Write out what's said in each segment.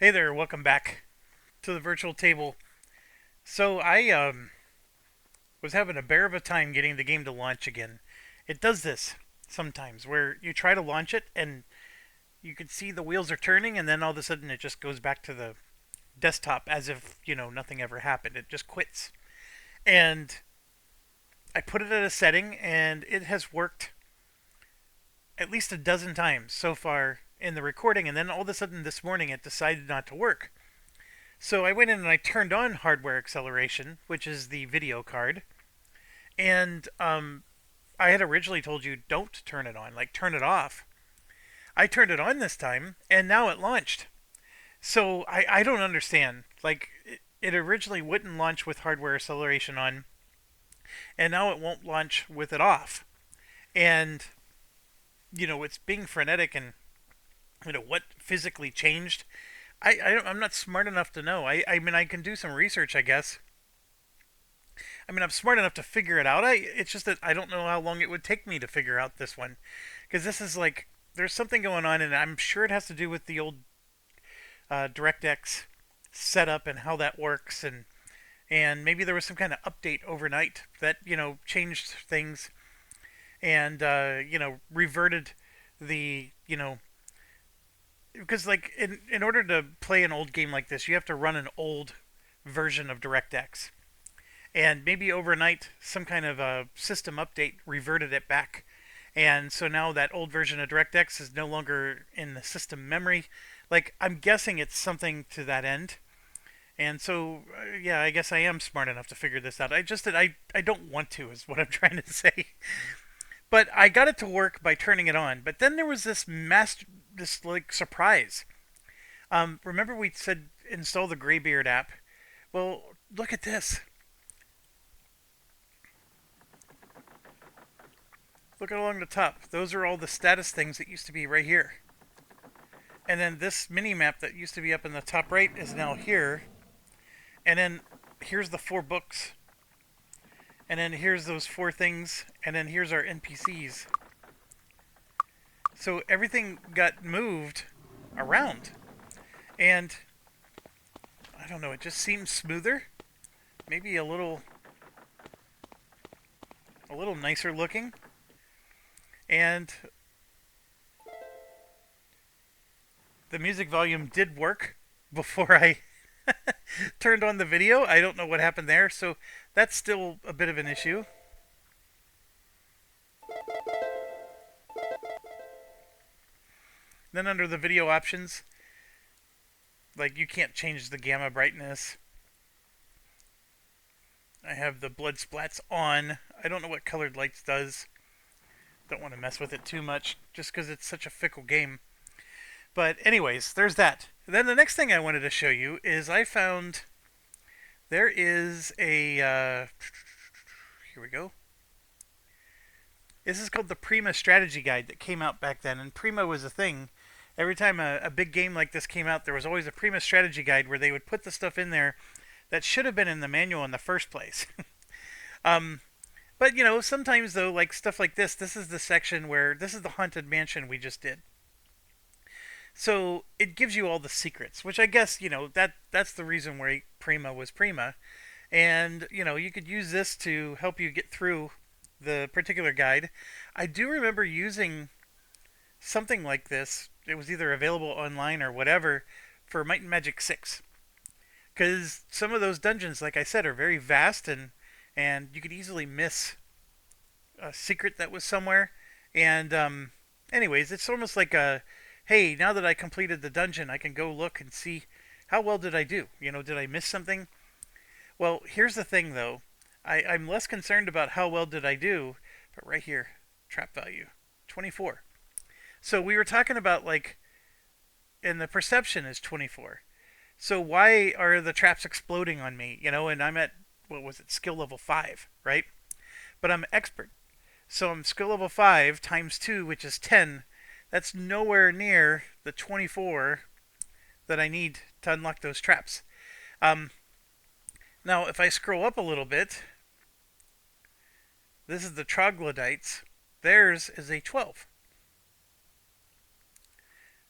Hey there, welcome back to the virtual table. So I was having a bear of a time getting the game to launch again. It does this sometimes where you try to launch it and you can see the wheels are turning and then all of a sudden it just goes back to the desktop as if, nothing ever happened. It just quits. And I put it at a setting and it has worked at least a dozen times so far in the recording, and then all of a sudden this morning it decided not to work. So I went in and I turned on hardware acceleration, which is the video card, and I had originally told you don't turn it on, like turn it off. I turned it on this time, and now it launched. So I don't understand. Like it originally wouldn't launch with hardware acceleration on, and now it won't launch with it off. And it's being frenetic, and what physically changed. I'm not smart enough to know. I mean I can do some research, I guess. I mean, I'm smart enough to figure it out. It's just that I don't know how long it would take me to figure out this one, because this is like there's something going on, and I'm sure it has to do with the old DirectX setup and how that works, and maybe there was some kind of update overnight that changed things and reverted the because like in order to play an old game like this, you have to run an old version of DirectX, and maybe overnight some kind of a system update reverted it back, and so now that old version of DirectX is no longer in the system memory. Like I'm guessing it's something to that end, and so yeah, I guess I am smart enough to figure this out. I just that I don't want to is what I'm trying to say. But I got it to work by turning it on. But then there was this like surprise. Remember we said install the Graybeard app. Well, look at this. Look along the top. Those are all the status things that used to be right here. And then this mini map that used to be up in the top right is now here. And then here's the 4 books. And then here's those 4 things. And then here's our NPCs. So everything got moved around. And I don't know, it just seems smoother. Maybe a little nicer looking. And the music volume did work before I turned on the video. I don't know what happened there, so that's still a bit of an issue. Then under the video options, like you can't change the gamma brightness. I have the blood splats on. I don't know what colored lights does. Don't want to mess with it too much just because it's such a fickle game. But anyways, there's that. Then the next thing I wanted to show you is I found there is a here we go. This is called the Prima Strategy Guide that came out back then, and Prima was a thing. Every time a big game like this came out, there was always a Prima Strategy Guide where they would put the stuff in there that should have been in the manual in the first place. um, but sometimes though, like stuff like this is the section where this is the haunted mansion we just did. So it gives you all the secrets, which I guess that's the reason why Prima was Prima, and you could use this to help you get through the particular guide. I do remember using something like this. It was either available online or whatever for Might and Magic 6, because some of those dungeons, like I said, are very vast, and you could easily miss a secret that was somewhere. And anyways, it's almost like a hey, now that I completed the dungeon, I can go look and see how well did I do. Did I miss something? Well, here's the thing though. I'm less concerned about how well did I do, but right here, trap value, 24. So we were talking about like, and the perception is 24. So why are the traps exploding on me? And I'm at, what was it, skill level 5, right? But I'm expert. So I'm skill level 5 times 2, which is 10. That's nowhere near the 24 that I need to unlock those traps. Um, Now, if I scroll up a little bit, this is the troglodytes. Theirs is a 12.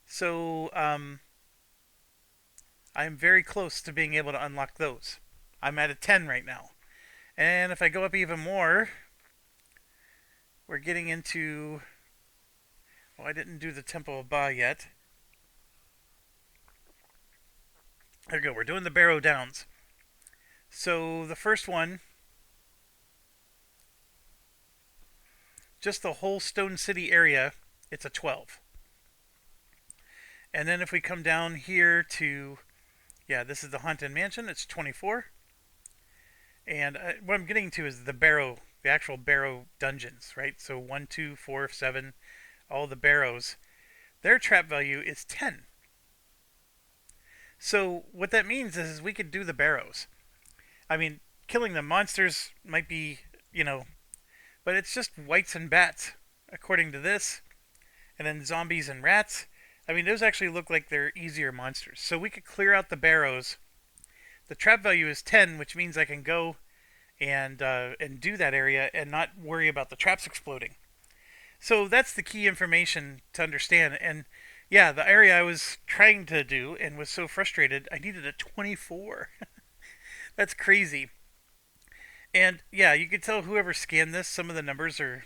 So, I'm very close to being able to unlock those. I'm at a 10 right now. And if I go up even more, we're getting into... Well, I didn't do the Temple of Ba yet. There we go. We're doing the Barrow Downs. So the first one, just the whole Stone City area, it's a 12. And then if we come down here to, yeah, this is the Haunted Mansion, it's 24. And what I'm getting to is the Barrow, the actual Barrow dungeons, right? So 1, 2, 4, 7, all the Barrows. Their trap value is 10. So what that means is we could do the Barrows. I mean, killing the monsters might be, you know, but it's just whites and bats, according to this. And then zombies and rats. I mean, those actually look like they're easier monsters. So we could clear out the Barrows. The trap value is 10, which means I can go and do that area and not worry about the traps exploding. So that's the key information to understand. And yeah, the area I was trying to do and was so frustrated, I needed a 24. That's crazy. And yeah, you could tell whoever scanned this, some of the numbers are,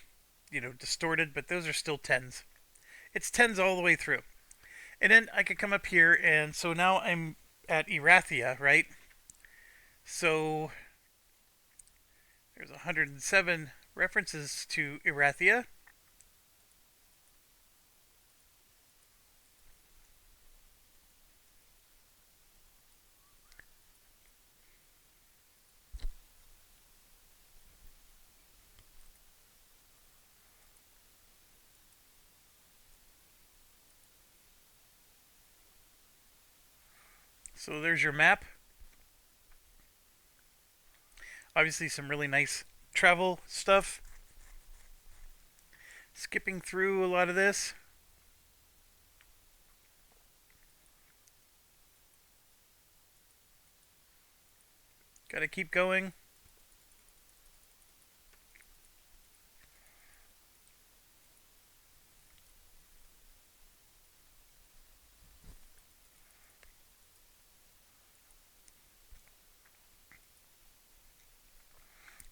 distorted, but those are still tens. It's tens all the way through. And then I could come up here, and so now I'm at Erathia, right? So there's 107 references to Erathia. So there's your map. Obviously some really nice travel stuff. Skipping through a lot of this. Gotta keep going.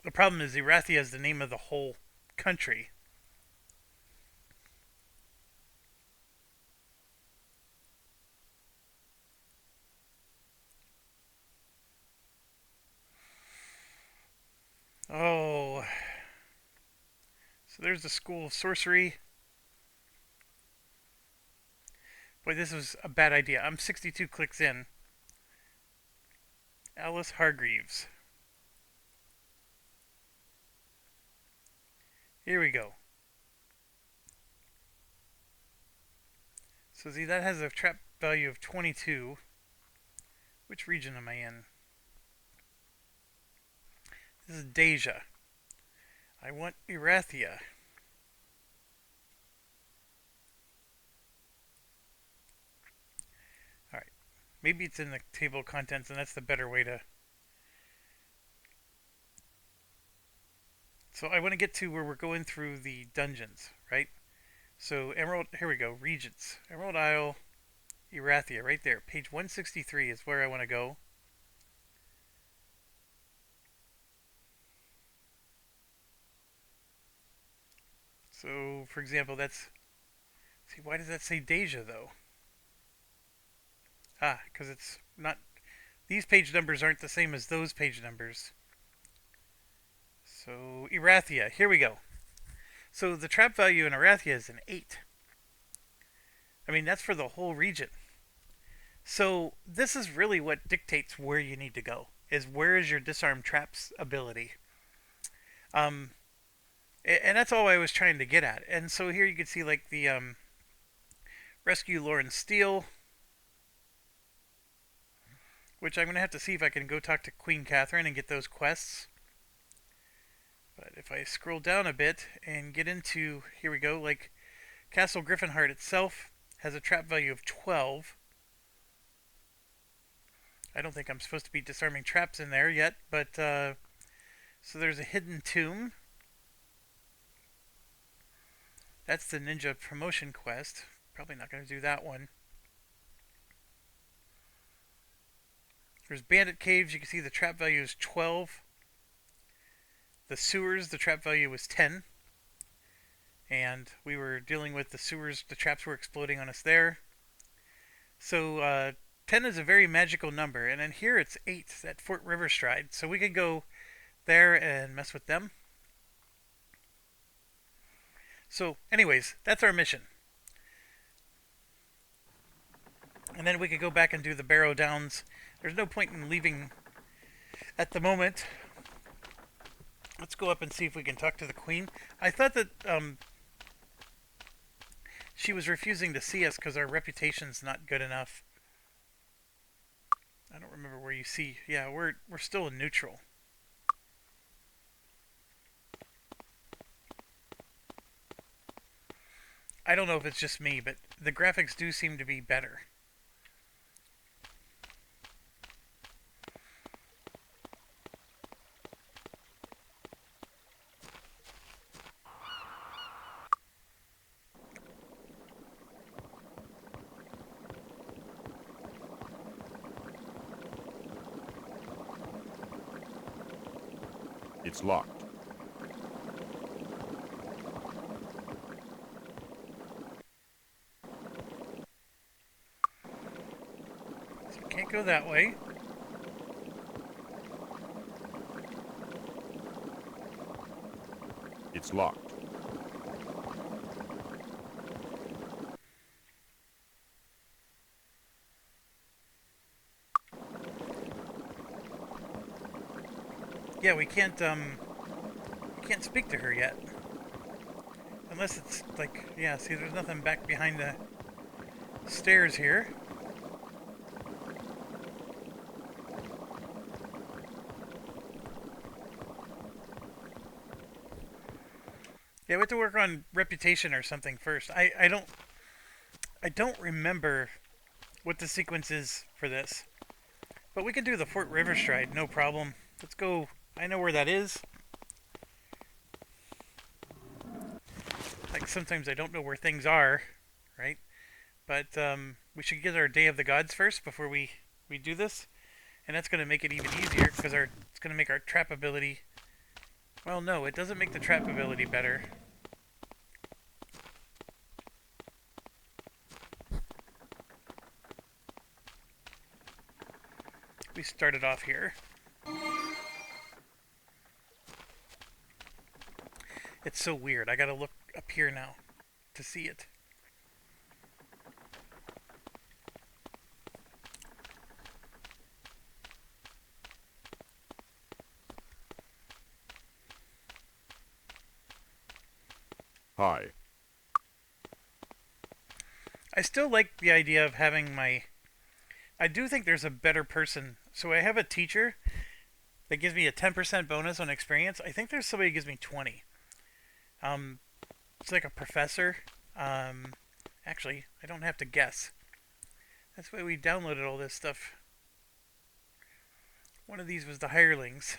The problem is Erathia is the name of the whole country. Oh. So there's the School of Sorcery. Boy, this was a bad idea. I'm 62 clicks in. Alice Hargreaves. Here we go. So see, that has a trap value of 22. Which region am I in? This is Deja. I want Erathia. Alright. Maybe it's in the table of contents, and that's the better way to... So I want to get to where we're going through the dungeons, right? So Emerald, here we go, Regents. Emerald Isle, Erathia, right there. Page 163 is where I want to go. So, for example, that's... See, why does that say Deja, though? Ah, because it's not... These page numbers aren't the same as those page numbers. So, Erathia, here we go. So, the trap value in Erathia is an 8. I mean, that's for the whole region. So, this is really what dictates where you need to go. Is where is your disarm traps ability? And that's all I was trying to get at. And so here you can see like the Rescue Lauren Steele, which I'm going to have to see if I can go talk to Queen Catherine and get those quests. But if I scroll down a bit and get into, here we go, like Castle Griffinheart itself has a trap value of 12. I don't think I'm supposed to be disarming traps in there yet, but so there's a hidden tomb. That's the ninja promotion quest. Probably not going to do that one. There's bandit caves. You can see the trap value is 12. The sewers, the trap value was 10. And we were dealing with the sewers. The traps were exploding on us there. So 10 is a very magical number. And then here it's 8 at Fort Riverstride. So we could go there and mess with them. So anyways, that's our mission. And then we could go back and do the Barrow Downs. There's no point in leaving at the moment. Let's go up and see if we can talk to the Queen. I thought that she was refusing to see us because our reputation's not good enough. I don't remember where you see. Yeah, we're still in neutral. I don't know if it's just me, but the graphics do seem to be better. It's locked. So we can't go that way. It's locked. Yeah, we can't speak to her yet. Unless it's like, yeah, see there's nothing back behind the stairs here. Yeah, we have to work on reputation or something first. I don't remember what the sequence is for this. But we can do the Fort Riverstride, no problem. Let's go. I know where that is. Like sometimes I don't know where things are, right? But we should get our Day of the Gods first before we do this. And that's going to make it even easier because it's going to make our trap ability... Well, no, it doesn't make the trap ability better. We started off here. It's so weird. I gotta look up here now to see it. Hi. I still like the idea of having my... I do think there's a better person. So I have a teacher that gives me a 10% bonus on experience. I think there's somebody who gives me 20. It's like a professor. Actually, I don't have to guess. That's why we downloaded all this stuff. One of these was the hirelings.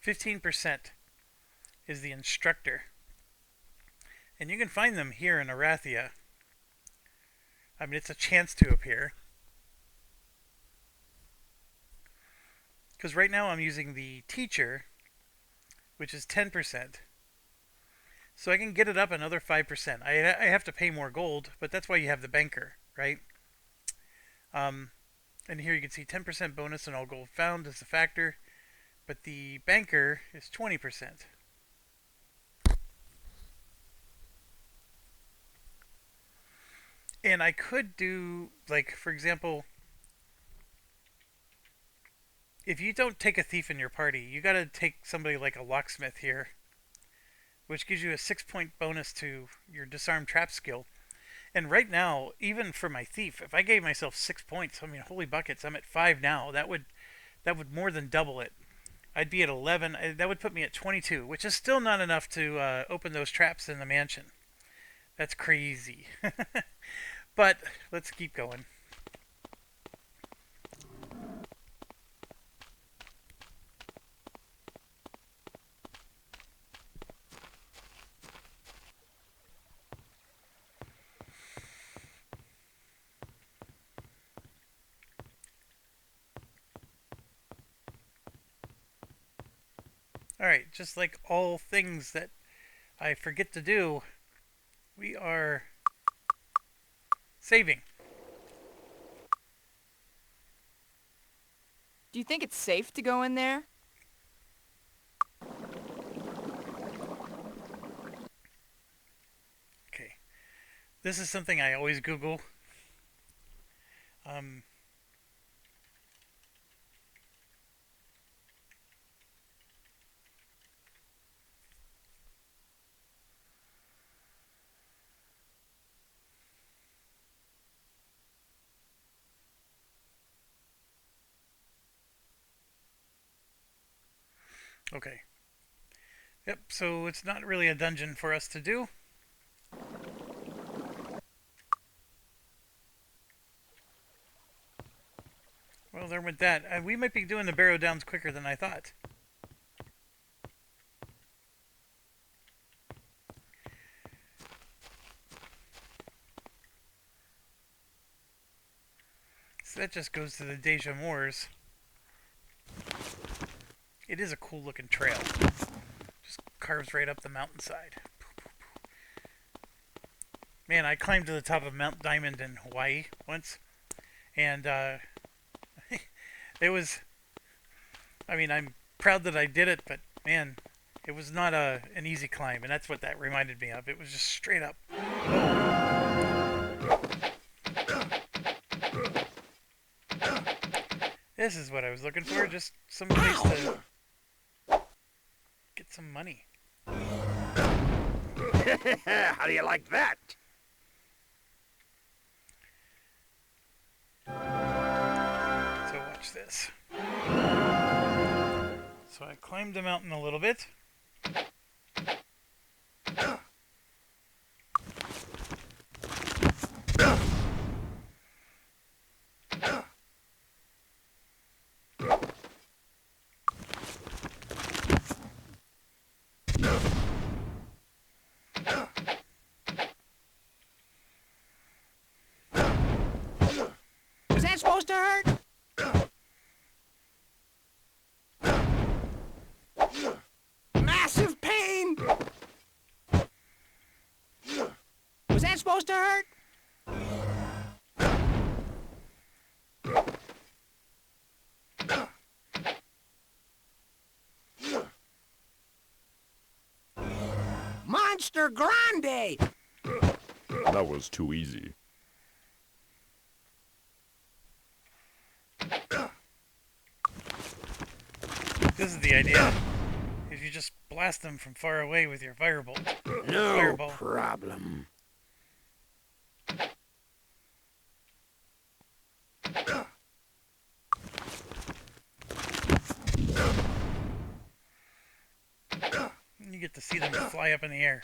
%15% is the instructor. And you can find them here in Erathia. I mean, it's a chance to appear. Because right now I'm using the teacher, which is 10%. So I can get it up another 5%. I have to pay more gold, but that's why you have the banker, right? And here you can see 10% bonus on all gold found as a factor, but the banker is 20%. And I could do, like, for example, if you don't take a thief in your party, you gotta take somebody like a locksmith here, which gives you a 6-point bonus to your disarm trap skill. And right now, even for my thief, if I gave myself 6 points, I mean, holy buckets, I'm at 5 now. That would more than double it. I'd be at 11. That would put me at 22, which is still not enough to open those traps in the mansion. That's crazy. But let's keep going. Alright, just like all things that I forget to do, we are saving. Do you think it's safe to go in there? Okay. This is something I always Google. Um, okay. Yep, so it's not really a dungeon for us to do. Well, there went that. We might be doing the barrow downs quicker than I thought. So that just goes to the Deja Moors. It is a cool looking trail. Just carves right up the mountainside. Man, I climbed to the top of Mount Diamond in Hawaii once, and it was. I mean, I'm proud that I did it, but man, it was not an easy climb, and that's what that reminded me of. It was just straight up. This is what I was looking for, just some place to get some money. How do you like that? So watch this. So I climbed the mountain a little bit. Was that supposed to hurt? Massive pain! Was that supposed to hurt? Monster Grande! That was too easy. This is the idea. If you just blast them from far away with your firebolt. No Fireball. problem. You get to see them fly up in the air.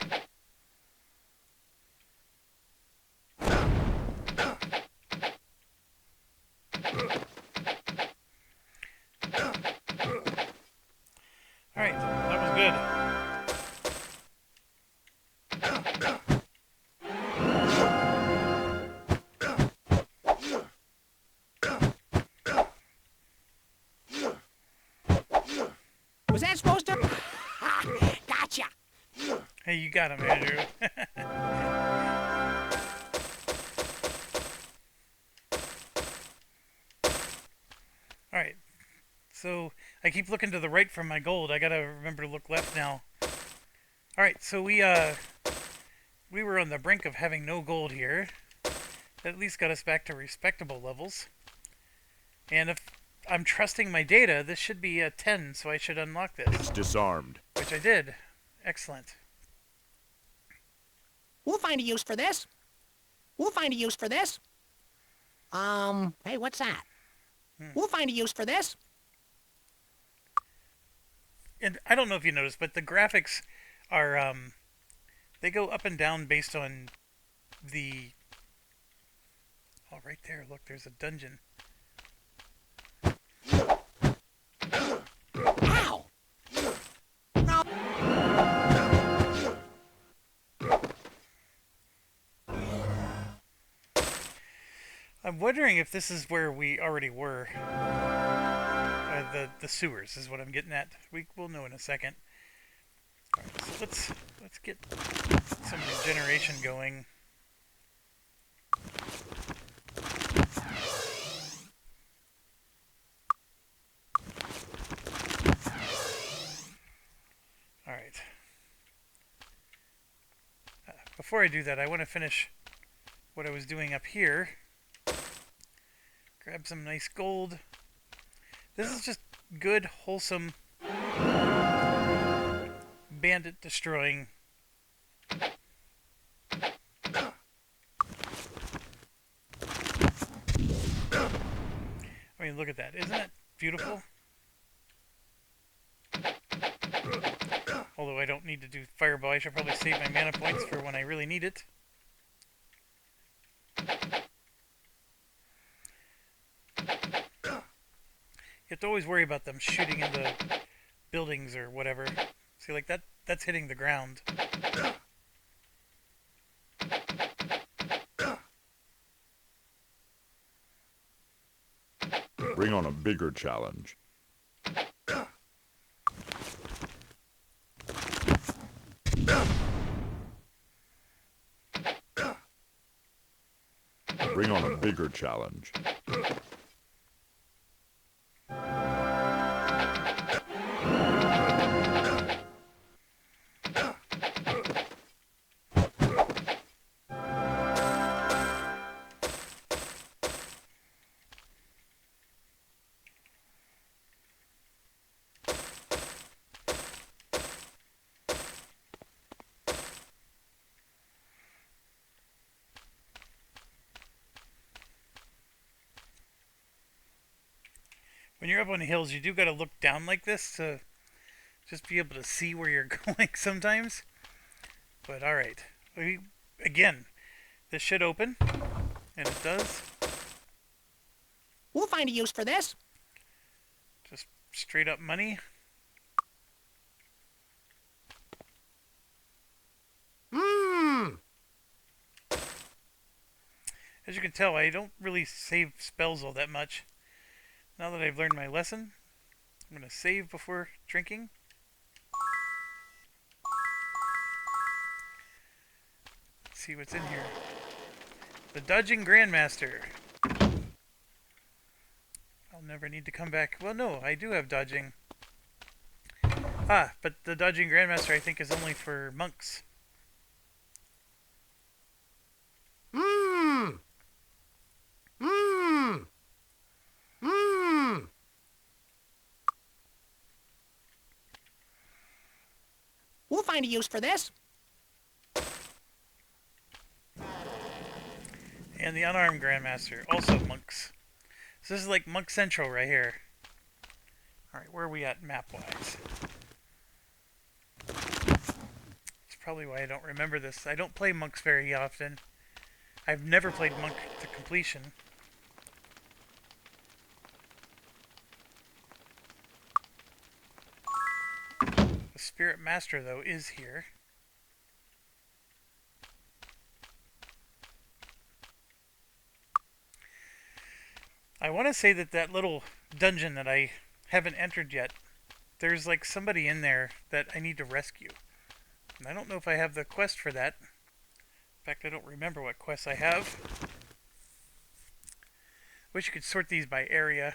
Alright, that was good. Was that supposed to... Ha! Gotcha! Hey, you got him, Andrew. Alright, so I keep looking to the right for my gold. I gotta remember to look left now. Alright, so we were on the brink of having no gold here. That at least got us back to respectable levels. And if I'm trusting my data, this should be a 10, so I should unlock this. It's disarmed. Which I did. Excellent. We'll find a use for this. We'll find a use for this. Hey, what's that? We'll find a use for this. And I don't know if you noticed, but the graphics are, they go up and down based on the... Oh, right there, look, there's a dungeon. Ow! No. I'm wondering if this is where we already were. The sewers is what I'm getting at. We'll know in a second. Alright, so let's get some regeneration going. Alright. Before I do that, I want to finish what I was doing up here. Grab some nice gold. This is just good, wholesome bandit destroying. I mean, look at that. Isn't that beautiful? Although I don't need to do fireball, I should probably save my mana points for when I really need it. You have to always worry about them shooting into buildings or whatever. See, like that's hitting the ground. Bring on a bigger challenge. Bring on a bigger challenge. When you're up on the hills, you do got to look down like this to just be able to see where you're going sometimes. But alright. Again, this should open. And it does. We'll find a use for this. Just straight up money. Mmm. As you can tell, I don't really save spells all that much. Now that I've learned my lesson, I'm going to save before drinking. Let's see what's in here. The Dodging Grandmaster. I'll never need to come back. Well, no, I do have dodging. Ah, but the Dodging Grandmaster I think is only for monks. Mmm. Mmm. Mmm. We'll find a use for this. And the Unarmed Grandmaster, also monks. So this is like Monk Central right here. Alright, where are we at map-wise? That's probably why I don't remember this. I don't play monks very often. I've never played monk to completion. The Spirit Master, though, is here. I want to say that little dungeon that I haven't entered yet, there's like somebody in there that I need to rescue. And I don't know if I have the quest for that. In fact, I don't remember what quests I have. Wish you could sort these by area.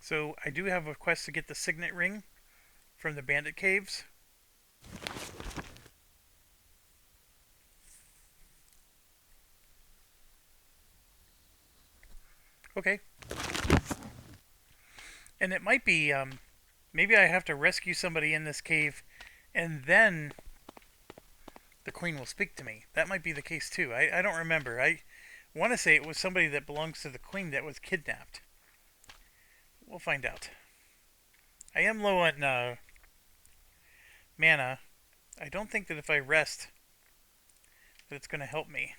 So I do have a quest to get the Signet Ring from the Bandit Caves. Okay. And it might be, maybe I have to rescue somebody in this cave, and then the Queen will speak to me. That might be the case too. I don't remember. I want to say it was somebody that belongs to the Queen that was kidnapped. We'll find out. I am low on mana. I don't think that if I rest, that it's going to help me.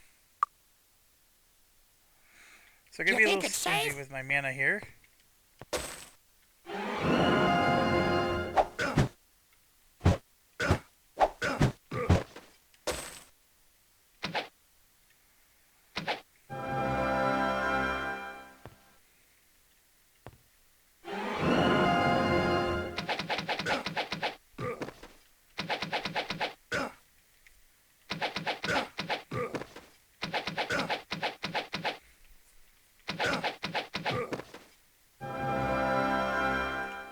So I'm Do going to you be a think little it's stingy safe? with my mana here.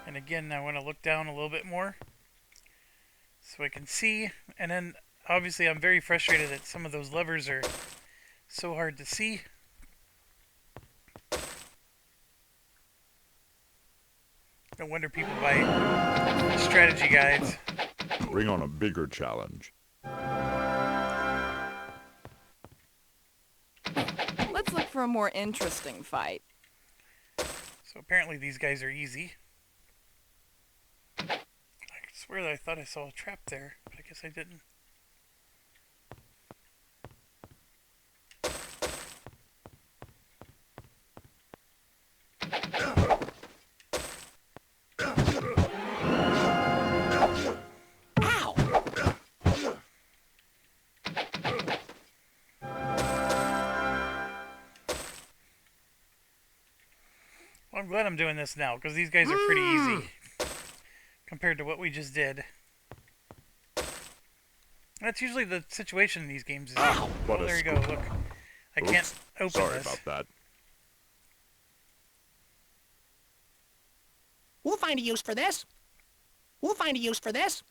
And again, I want to look down a little bit more so I can see. And then, obviously, I'm very frustrated that some of those levers are so hard to see. No wonder people buy strategy guides. Bring on a bigger challenge. Let's look for a more interesting fight. So apparently these guys are easy. I swear that I thought I saw a trap there, but I guess I didn't. Ow! Well, I'm glad I'm doing this now, because these guys are pretty easy compared to what we just did. That's usually the situation in these games. Is oh, what a there you go. Look, I Oops. can't open Sorry this. about that. We'll find a use for this. We'll find a use for this.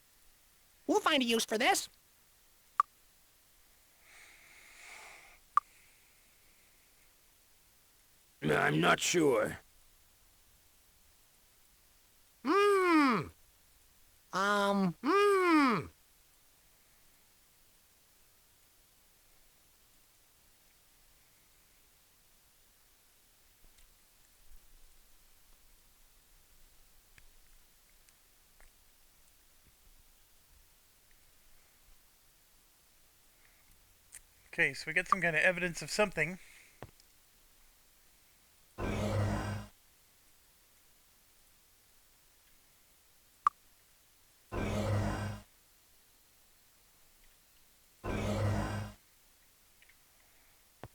We'll find a use for this. I'm not sure. Mmm. Mmm. Okay, so we got some kind of evidence of something.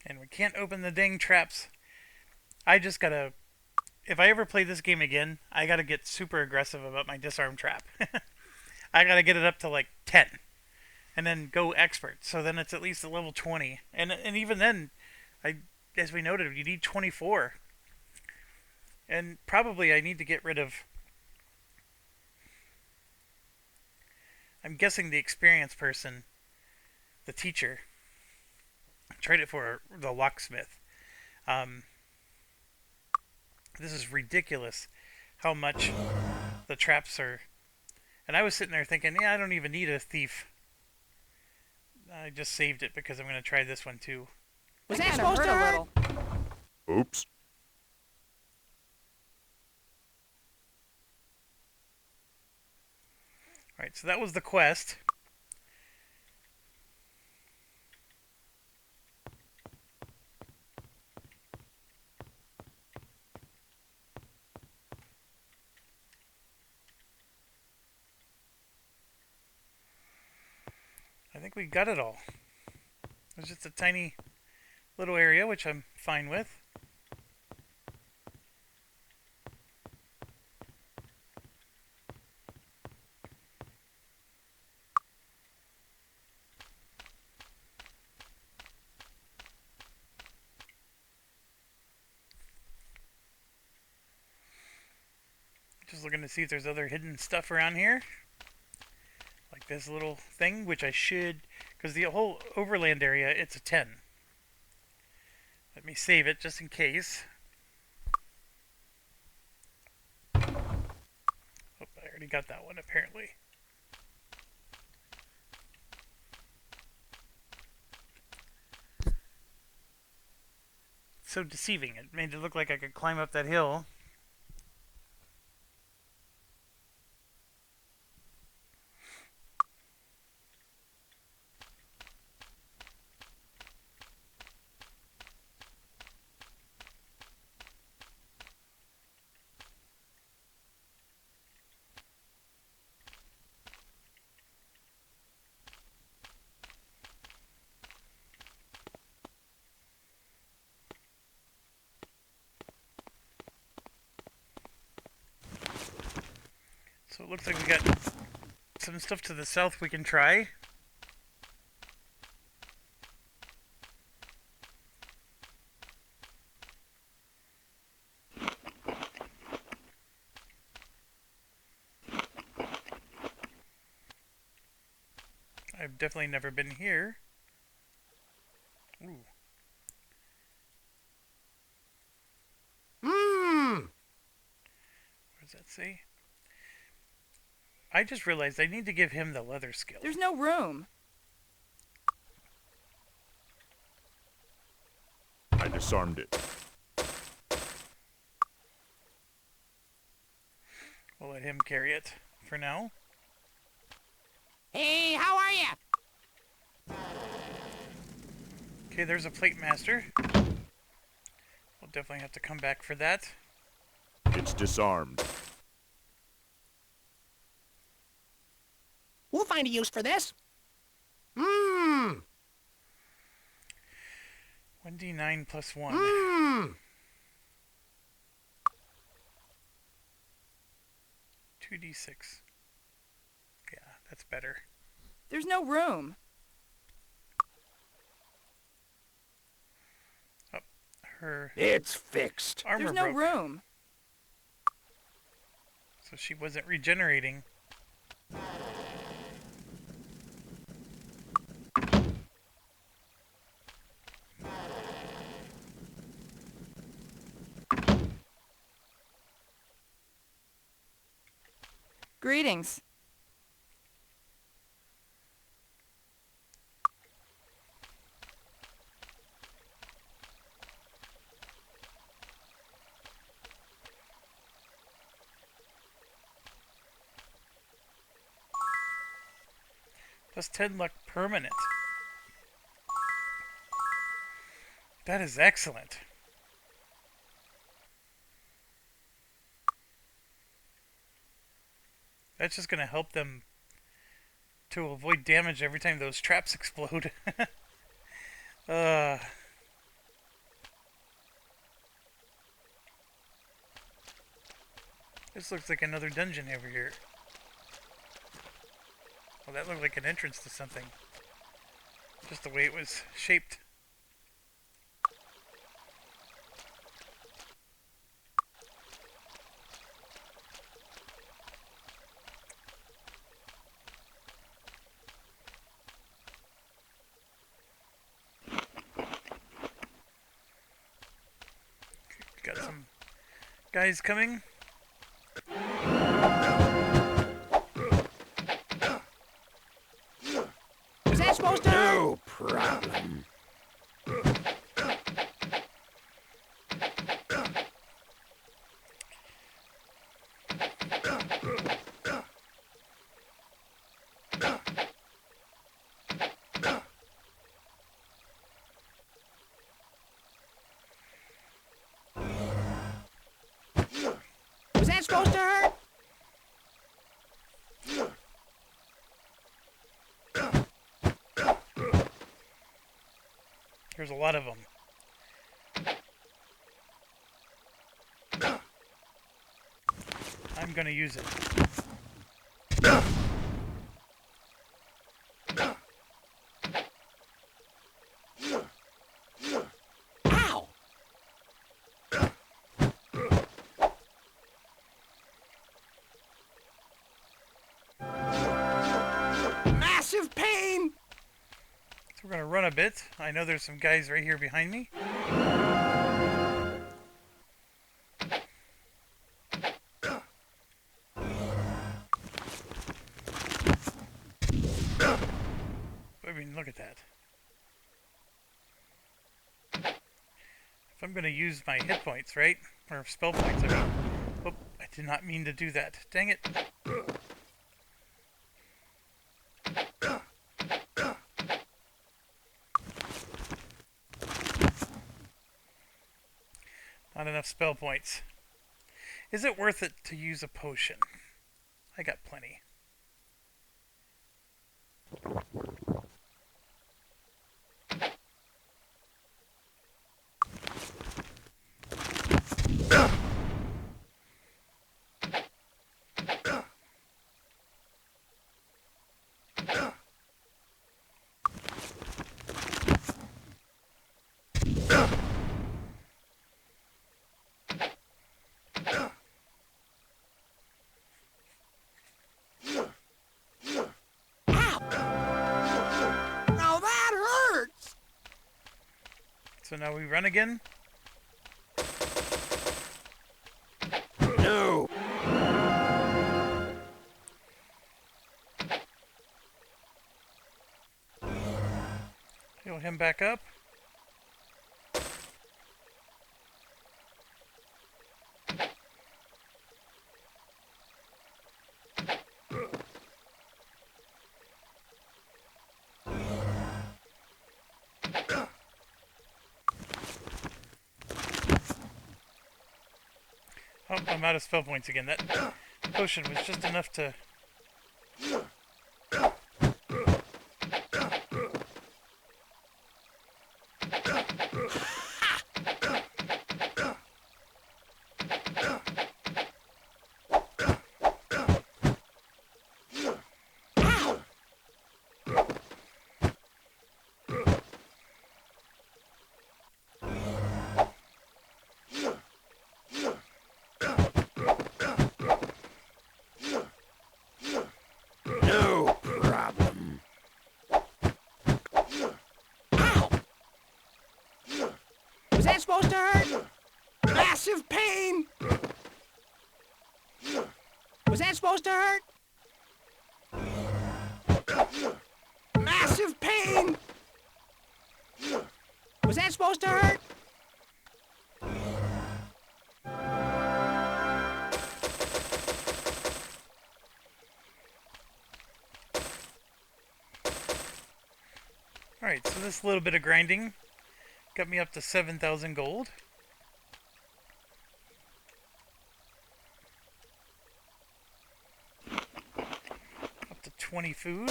And we can't open the dang traps. I just gotta... If I ever play this game again, I gotta get super aggressive about my disarm trap. I gotta get it up to like 10. And then go expert. So then it's at least a level 20. And even then, as we noted, you need 24. And probably I need to get rid of... I'm guessing the experienced person, the teacher, trade it for the locksmith. This is ridiculous how much the traps are. And I was sitting there thinking, yeah, I don't even need a thief. I just saved it because I'm going to try this one too. Was That that kinda supposed to hurt a hurt? little. Oops. Alright, so that was the quest. I think we got it all. It's just a tiny little area, which I'm fine with. Just looking to see if there's other hidden stuff around here. Like this little thing, which I should... Because the whole overland area, it's a 10. Let me save it just in case. Oh, I already got that one, apparently. So deceiving. It made it look like I could climb up that hill. So it looks like we got some stuff to the south we can try. I've definitely never been here. Ooh. Mmm. What does that say? I just realized I need to give him the leather skill. There's no room. I disarmed it. We'll let him carry it for now. Hey, how are you? Okay, there's a plate master. We'll definitely have to come back for that. It's disarmed. We'll find a use for this. Mmm. 1d9 plus 1. Mmm. 2d6. Yeah, that's better. There's no room. Oh, her It's fixed. armor There's no broke, room. so she wasn't regenerating. Greetings. Plus 10 luck permanent. That is excellent. That's just going to help them to avoid damage every time those traps explode. uh, this looks like another dungeon over here. Well, that looked like an entrance to something. Just the way it was shaped. Got some guys coming. Was that supposed to hurt? No problem. Was that supposed to hurt? There's a lot of them. I'm gonna use it. Ow! Massive pain! So we're gonna run a bit. I know there's some guys right here behind me. I mean, look at that. If I'm gonna use my hit points, right? Or spell points, I mean. Oh, I did not mean to do that. Dang it. Not enough spell points. Is it worth it to use a potion? I got plenty. Now that hurts! So now we run again. No. Heal him back up. Oh, I'm out of spell points again. That potion was just enough to... No problem. Was that supposed to hurt? Massive pain! Was that supposed to hurt? Massive pain! Was that supposed to hurt? Alright, so this little bit of grinding got me up to 7,000 gold. Up to 20 food.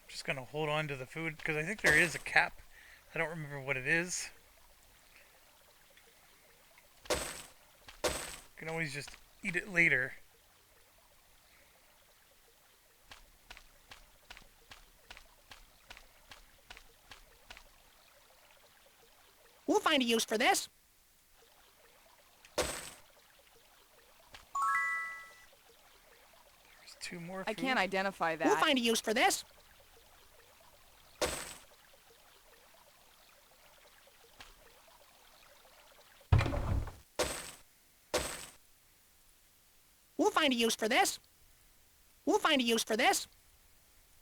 Just gonna hold on to the food because I think there is a cap. I don't remember what it is. You can always just eat it later. We'll find a use for this. There's 2 more food. I can't identify that. We'll find a use for this. We'll find a use for this. We'll find a use for this.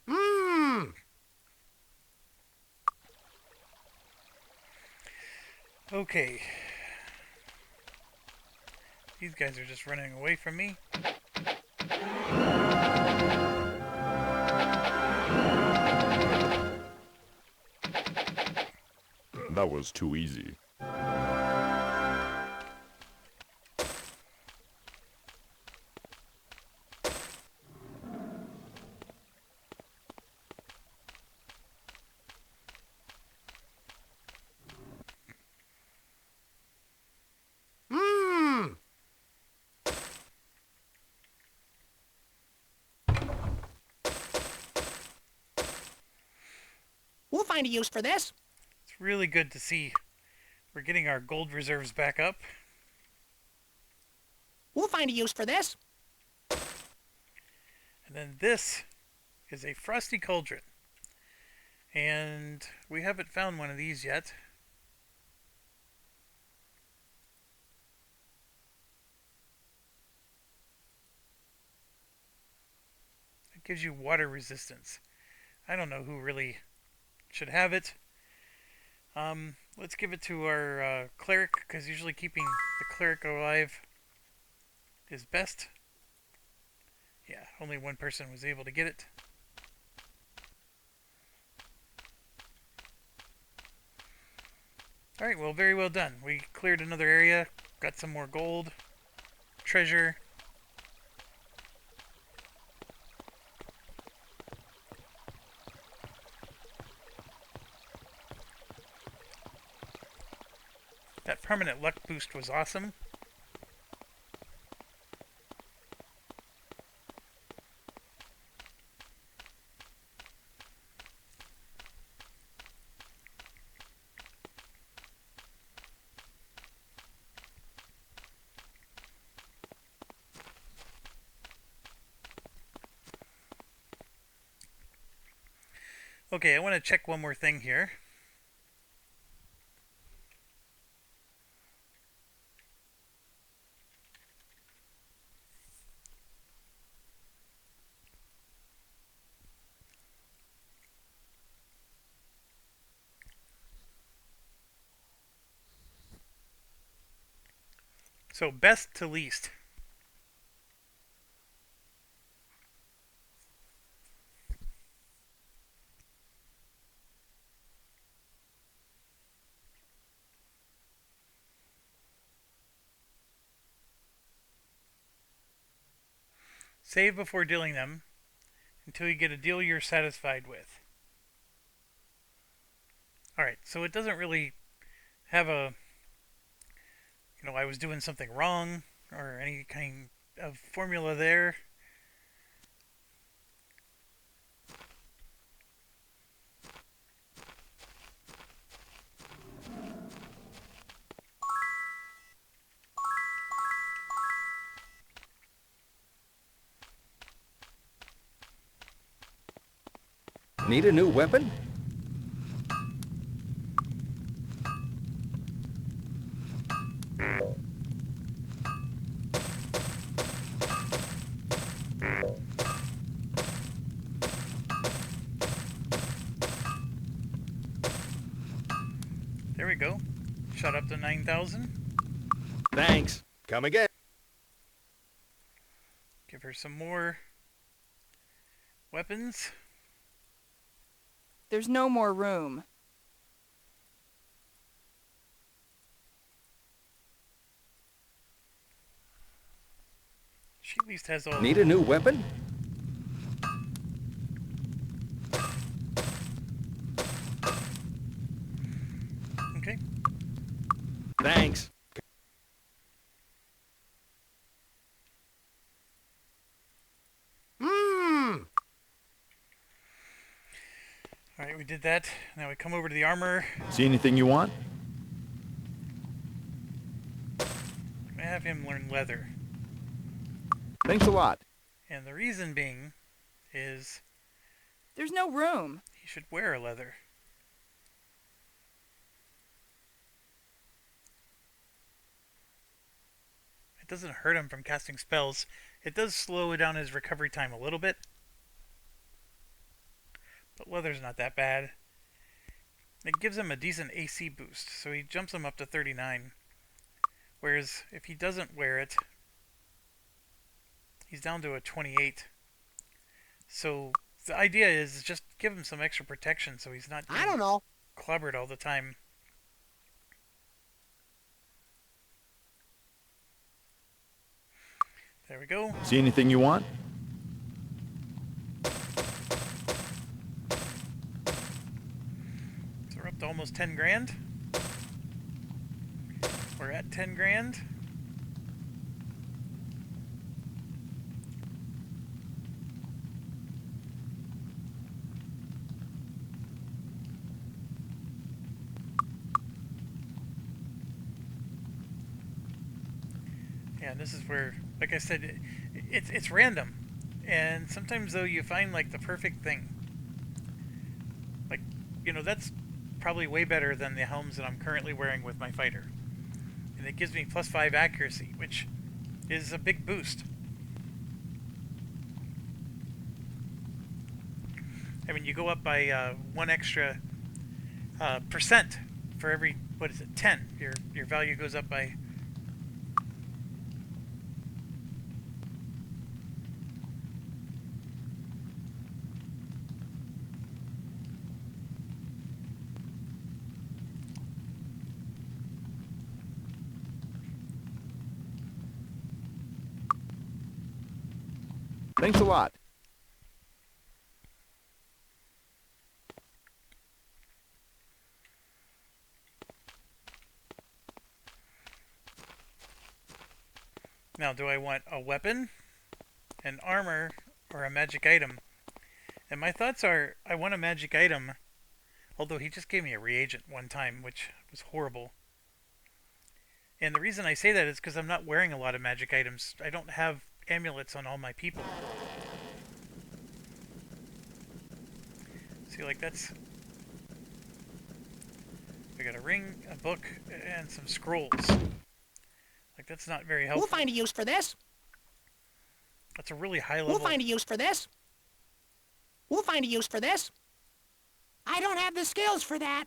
Mmm. Okay. These guys are just running away from me. That was too easy. Mmm. We'll find a use for this. It's really good to see we're getting our gold reserves back up. We'll find a use for this. And then this is a frosty cauldron. And we haven't found one of these yet. It gives you water resistance. I don't know who really should have it. Let's give it to our cleric, because usually keeping the cleric alive is best. Yeah, only one person was able to get it. Alright, well, very well done. We cleared another area, got some more gold, treasure. That permanent luck boost was awesome. Okay, I want to check one more thing here. So best to least. Save before dealing them until you get a deal you're satisfied with. Alright, so it doesn't really have a, I was doing something wrong or any kind of formula there. Need a new weapon? There we go. Shot up to 9,000. Thanks. Come again. Give her some more weapons. There's no more room. She at least has all... Need a new weapon? Okay. Thanks. Alright, we did that. Now we come over to the armor. See anything you want? I have him learn leather. Thanks a lot. And the reason being is There's no room. he should wear a leather. It doesn't hurt him from casting spells. It does slow down his recovery time a little bit. But leather's not that bad. It gives him a decent AC boost, so he jumps him up to 39. Whereas if he doesn't wear it, he's down to a 28. So the idea is just give him some extra protection so he's not I don't know. clobbered all the time. There we go. See anything you want? So we're up to almost 10 grand. We're at 10 grand. Yeah, and this is where, like I said, it's random. And sometimes, though, you find, like, the perfect thing. Like, that's probably way better than the helms that I'm currently wearing with my fighter. And it gives me +5 accuracy, which is a big boost. I mean, you go up by 1 extra percent for every, 10. Your value goes up by... Thanks a lot. Now, do I want a weapon, an armor, or a magic item? And my thoughts are, I want a magic item, although he just gave me a reagent one time, which was horrible. And the reason I say that is because I'm not wearing a lot of magic items. I don't have amulets on all my people. So See, like that's... We got a ring, a book, and some scrolls. Like, that's not very helpful. We'll find a use for this. That's a really high level... We'll find a use for this. We'll find a use for this. I don't have the skills for that.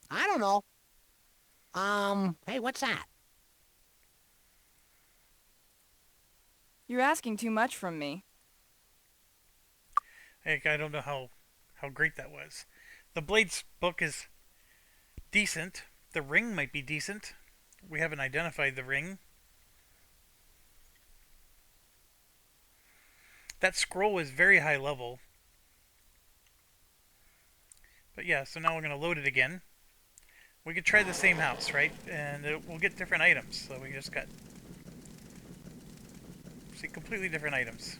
I don't know. Hey, what's that? You're asking too much from me. Heck, I don't know how great that was. The Blades book is decent. The ring might be decent. We haven't identified the ring. That scroll is very high level. But yeah, so now we're going to load it again. We could try the same house, right? And we'll get different items. So we just got... See, completely different items.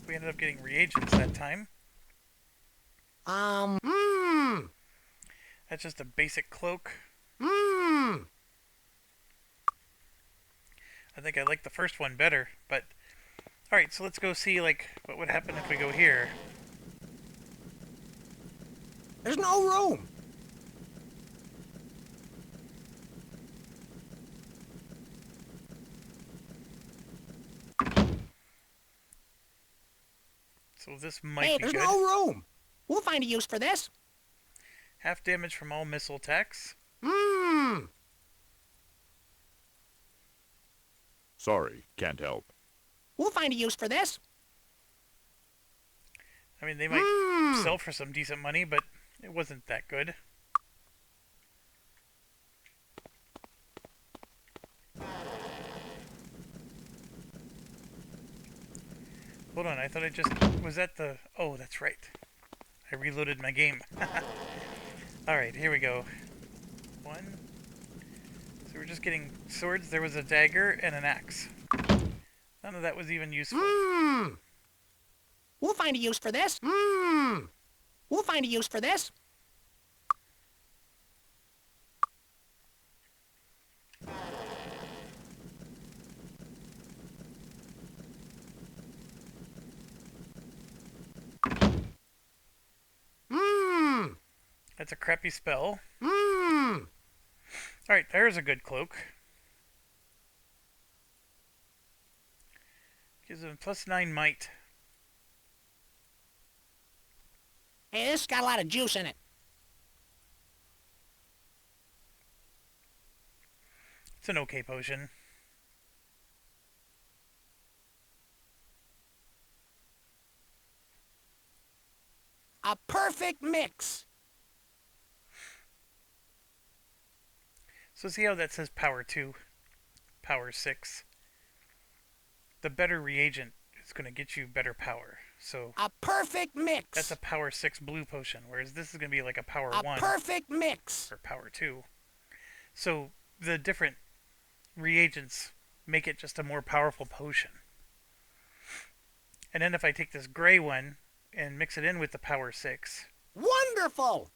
We ended up getting reagents that time. That's just a basic cloak. I think I like the first one better, but... Alright, so let's go see, like, what would happen if we go here. There's no room. So this might Hey, be there's good. no room. We'll find a use for this. Half damage from all missile attacks. Sorry, can't help. We'll find a use for this. I mean, they might sell for some decent money, but it wasn't that good. Hold on, I thought I just... Was that the... Oh, that's right. I reloaded my game. Alright, here we go. One. So we're just getting swords. There was a dagger and an axe. None of that was even useful. We'll find a use for this. We'll find a use for this. That's a crappy spell. Alright, there's a good cloak. Gives him +9 might. Hey, this has got a lot of juice in it. It's an okay potion. A perfect mix. So see how that says power 2, power 6. The better reagent is going to get you better power. So A perfect mix. that's a power 6 blue potion, whereas this is going to be like a power A 1 perfect mix. or power 2. So the different reagents make it just a more powerful potion. And then if I take this gray one and mix it in with the power 6, Wonderful.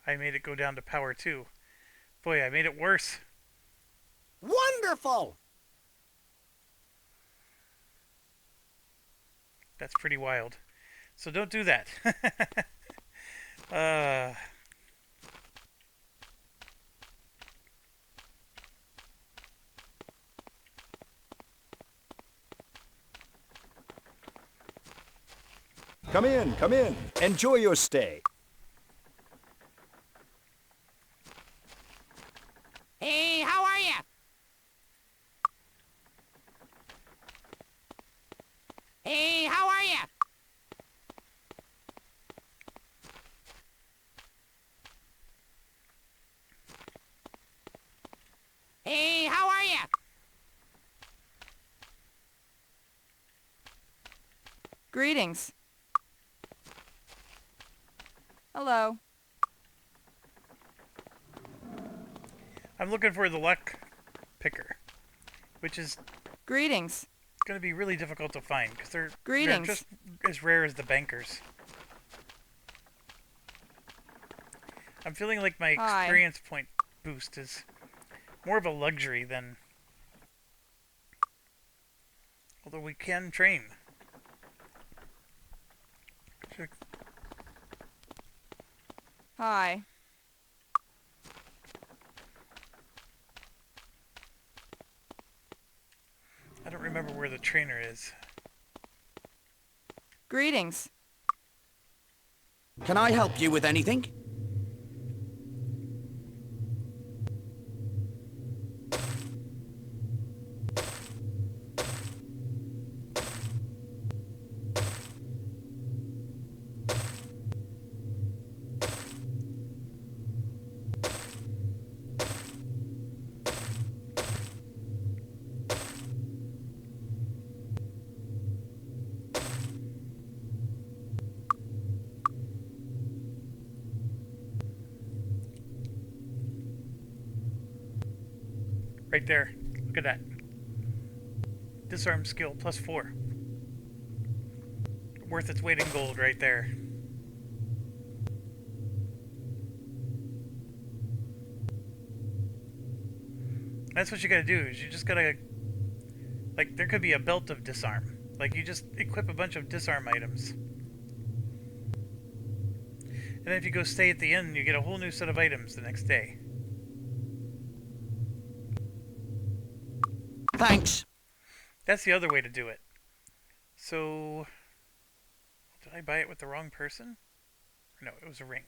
I made it go down to power 2. Boy, I made it worse. Wonderful. That's pretty wild. So don't do that. uh, Come in, come in. Enjoy your stay. Hey, how are you? Hey, how are you? Hey, how are you? Greetings. Hello. I'm looking for the luck picker, which is Greetings. going to be really difficult to find because they're Greetings. just as rare as the bankers. I'm feeling like my Hi. experience point boost is more of a luxury than... Although we can train. Hi. I don't remember where the trainer is. Greetings. Can I help you with anything? Right there. Look at that. Disarm skill +4. Worth its weight in gold right there. That's what you gotta do, is you just gotta... Like, there could be a belt of disarm. Like, you just equip a bunch of disarm items. And then if you go stay at the inn, you get a whole new set of items the next day. Thanks. That's the other way to do it. So... Did I buy it with the wrong person? No, it was a ring.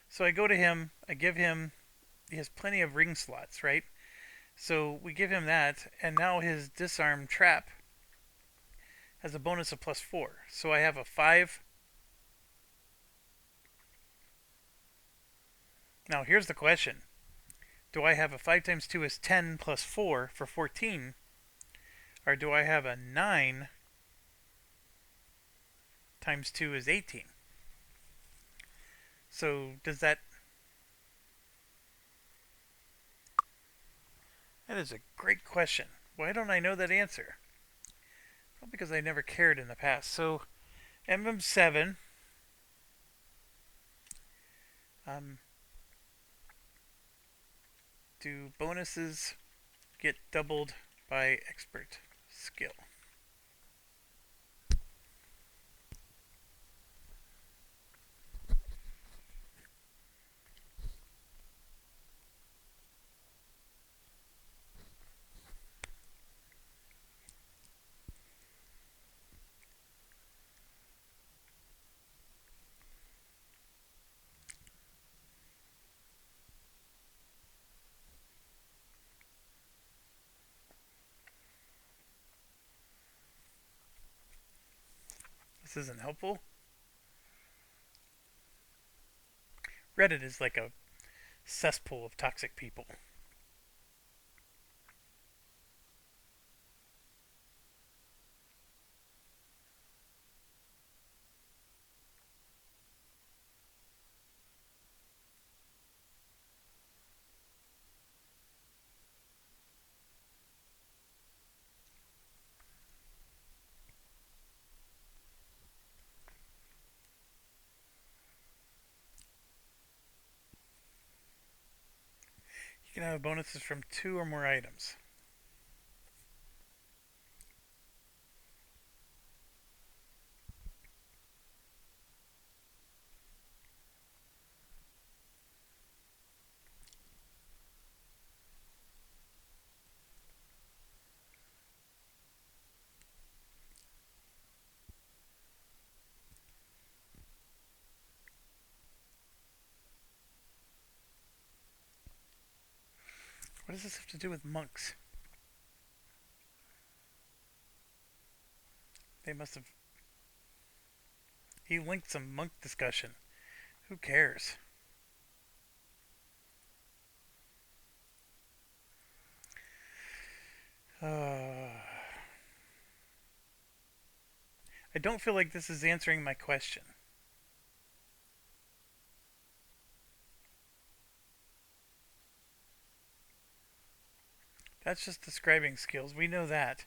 So I go to him, I give him... He has plenty of ring slots, right? So we give him that, and now his disarm trap has a bonus of +4. So I have a 5. Now here's the question. Do I have a 5 times 2 is 10 plus 4 for 14? Or do I have a 9 times 2 is 18? So does that... That is a great question. Why don't I know that answer? Well, because I never cared in the past. So MM7... do bonuses get doubled by expert skill? This isn't helpful. Reddit is like a cesspool of toxic people. You can have bonuses from 2 or more items. What does this have to do with monks? They must have... He linked some monk discussion. Who cares? I don't feel like this is answering my question. That's just describing skills. We know that.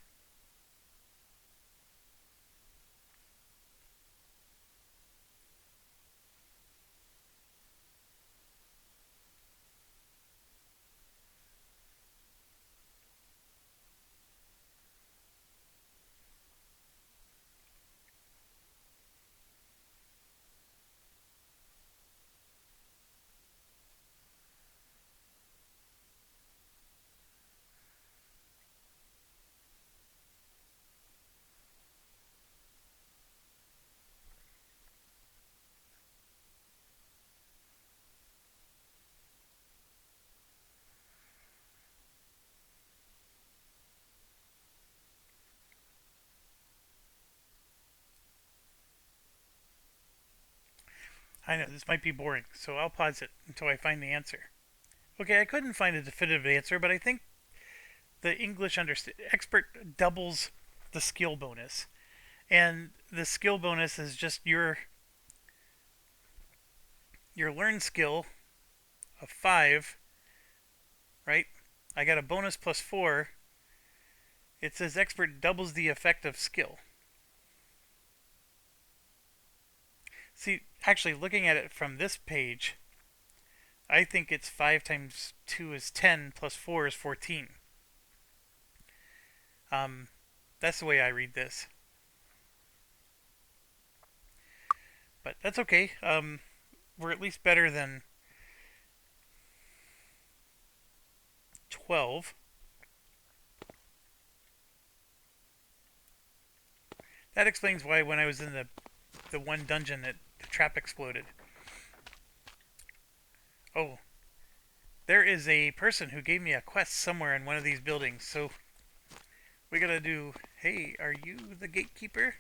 I know this might be boring, so I'll pause it until I find the answer. Okay, I couldn't find a definitive answer, but I think the English expert doubles the skill bonus. And the skill bonus is just your learn skill of 5, right? I got a bonus plus 4. It says expert doubles the effect of skill. See, actually, looking at it from this page, I think it's 5 times 2 is 10 plus 4 is 14. That's the way I read this. But that's okay. We're at least better than 12. That explains why when I was in the one dungeon the trap exploded. Oh, there is a person who gave me a quest somewhere in one of these buildings, so we gotta do, hey, are you the gatekeeper?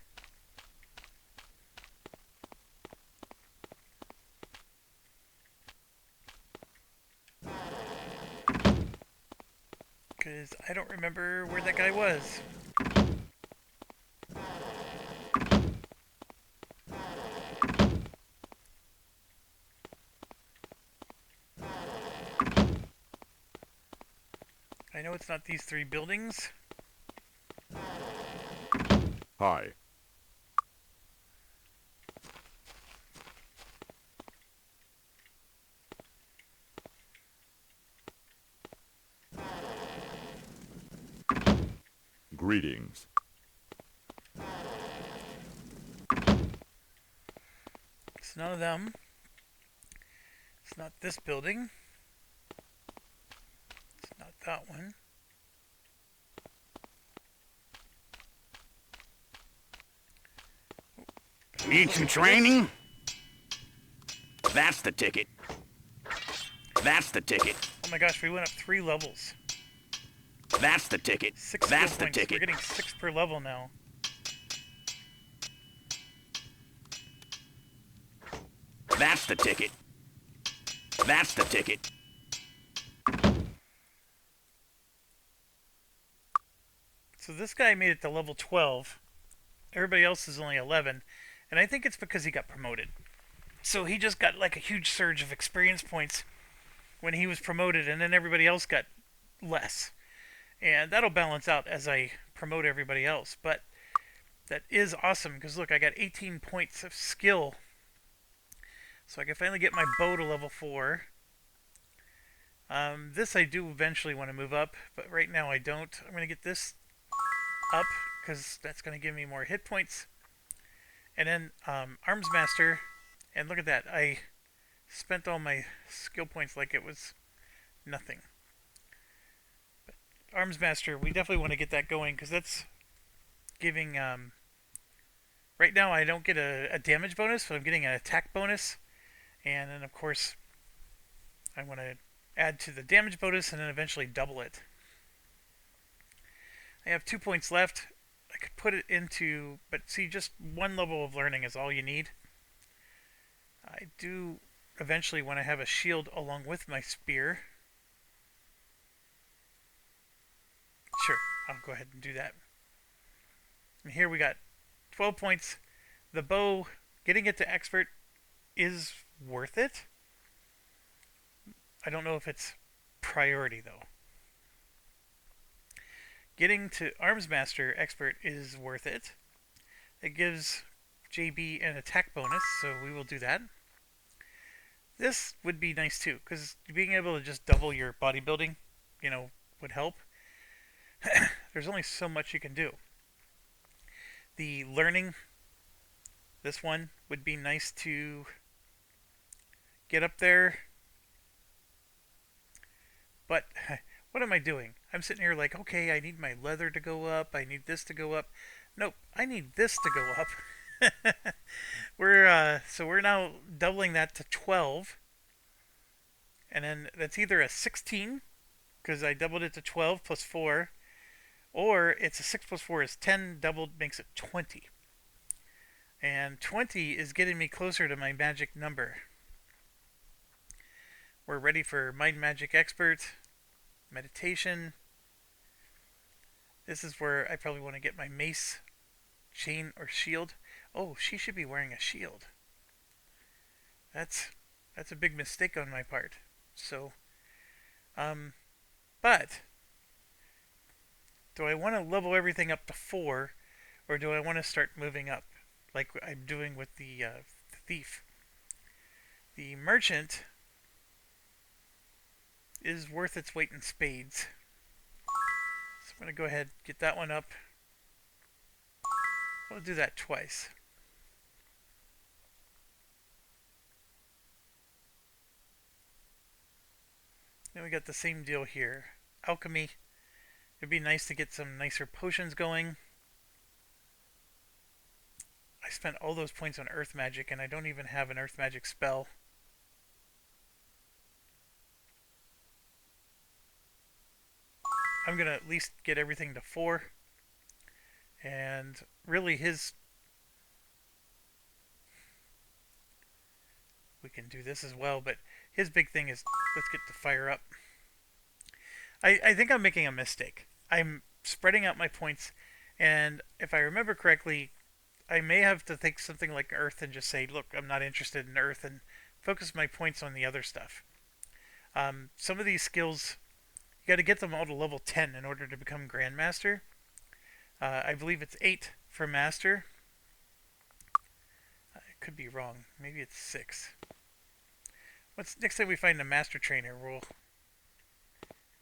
Because I don't remember where that guy was. I know it's not these 3 buildings. Hi. Greetings. It's none of them. It's not this building. It's not that one. Need some training? That's the ticket. That's the ticket. Oh my gosh, we went up 3 levels. That's the ticket. 6 That's skill the points. We're ticket. getting 6 per level now. That's the ticket. That's the ticket. So this guy made it to level 12. Everybody else is only 11. And I think it's because he got promoted. So he just got like a huge surge of experience points when he was promoted, and then everybody else got less. And that'll balance out as I promote everybody else. But that is awesome because look, I got 18 points of skill. So I can finally get my bow to level 4. This I do eventually want to move up, but right now I don't. I'm going to get this up because that's going to give me more hit points. And then Arms Master, and look at that. I spent all my skill points like it was nothing. But Arms Master, we definitely want to get that going because that's giving... right now I don't get a damage bonus, but I'm getting an attack bonus. And then of course I want to add to the damage bonus and then eventually double it. I have 2 points left. I could put it into, but see, just 1 level of learning is all you need. I do eventually want to have a shield along with my spear. Sure, I'll go ahead and do that. And here we got 12 points. The bow, getting it to expert is worth it. I don't know if it's priority though. Getting to Arms Master Expert is worth it. It gives JB an attack bonus, so we will do that. This would be nice too, because being able to just double your bodybuilding, would help. There's only so much you can do. The learning, this one would be nice to get up there. But what am I doing? I'm sitting here like, okay, I need my leather to go up. I need this to go up. Nope, I need this to go up. So we're now doubling that to 12. And then that's either a 16, because I doubled it to 12 plus 4, or it's a 6 plus 4 is 10, doubled makes it 20. And 20 is getting me closer to my magic number. We're ready for Mind Magic Expert, Meditation. This is where I probably want to get my mace, chain, or shield. Oh, she should be wearing a shield. That's a big mistake on my part. So, but do I want to level everything up to 4, or do I want to start moving up, like I'm doing with the thief? The merchant is worth its weight in spades. So I'm going to go ahead and get that one up. We'll do that twice. Then we got the same deal here. Alchemy. It'd be nice to get some nicer potions going. I spent all those points on earth magic and I don't even have an earth magic spell. I'm gonna at least get everything to 4. And really we can do this as well, but his big thing is let's get the fire up. I think I'm making a mistake. I'm spreading out my points, and if I remember correctly, I may have to take something like earth and just say, look, I'm not interested in earth, and focus my points on the other stuff. Some of these skills, you got to get them all to level 10 in order to become Grandmaster. I believe it's 8 for Master. I could be wrong. Maybe it's 6. Next time we find a Master Trainer, we'll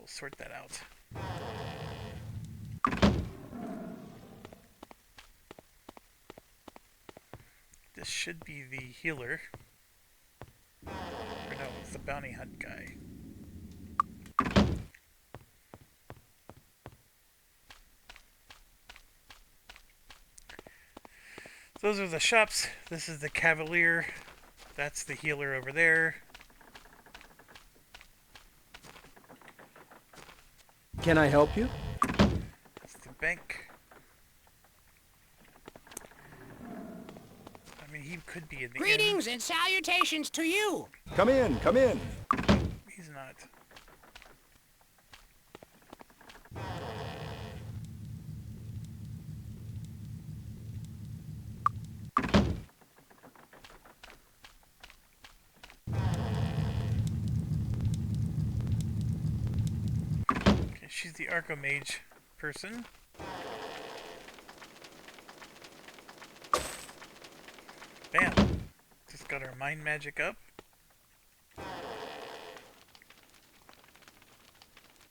sort that out. This should be the healer. Or no, it's the bounty hunt guy. Those are the shops. This is the Cavalier. That's the healer over there. Can I help you? That's the bank. I mean, he could be in the Greetings and salutations to you. Come in, come in. inn. He's not. Okay, she's the Archomage person. Bam! Just got our mind magic up.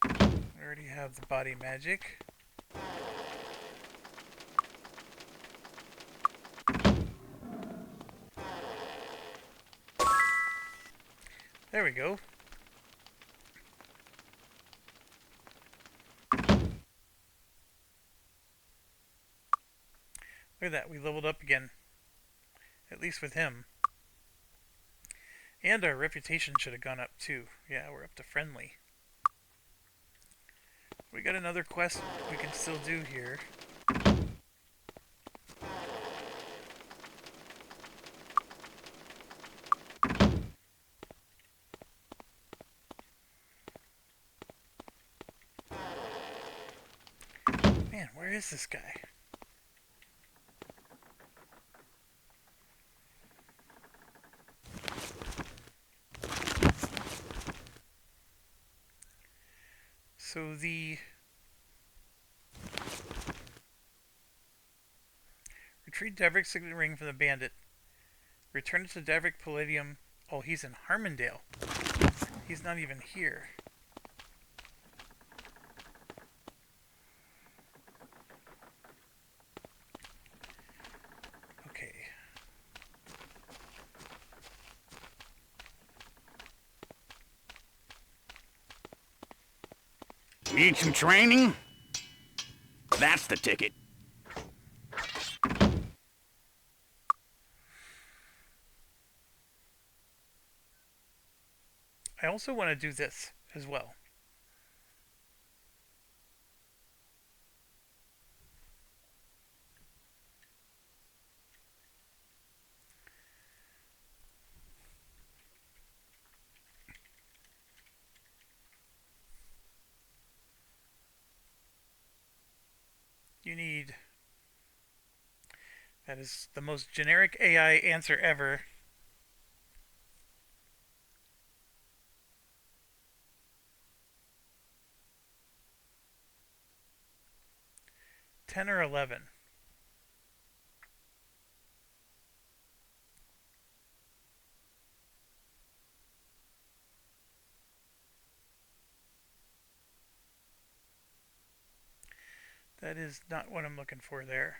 We already have the body magic. There we go. Look at that, we leveled up again. At least with him. And our reputation should have gone up too. Yeah, we're up to friendly. We got another quest we can still do here. Man, where is this guy? So the retrieve Davrick signet ring from the bandit. Return it to Davrick Palladium. Oh, he's in Harmondale. He's not even here. Okay. Need some training? That's the ticket. I also want to do this as well. That is the most generic AI answer ever. Ten or 11. That is not what I'm looking for there.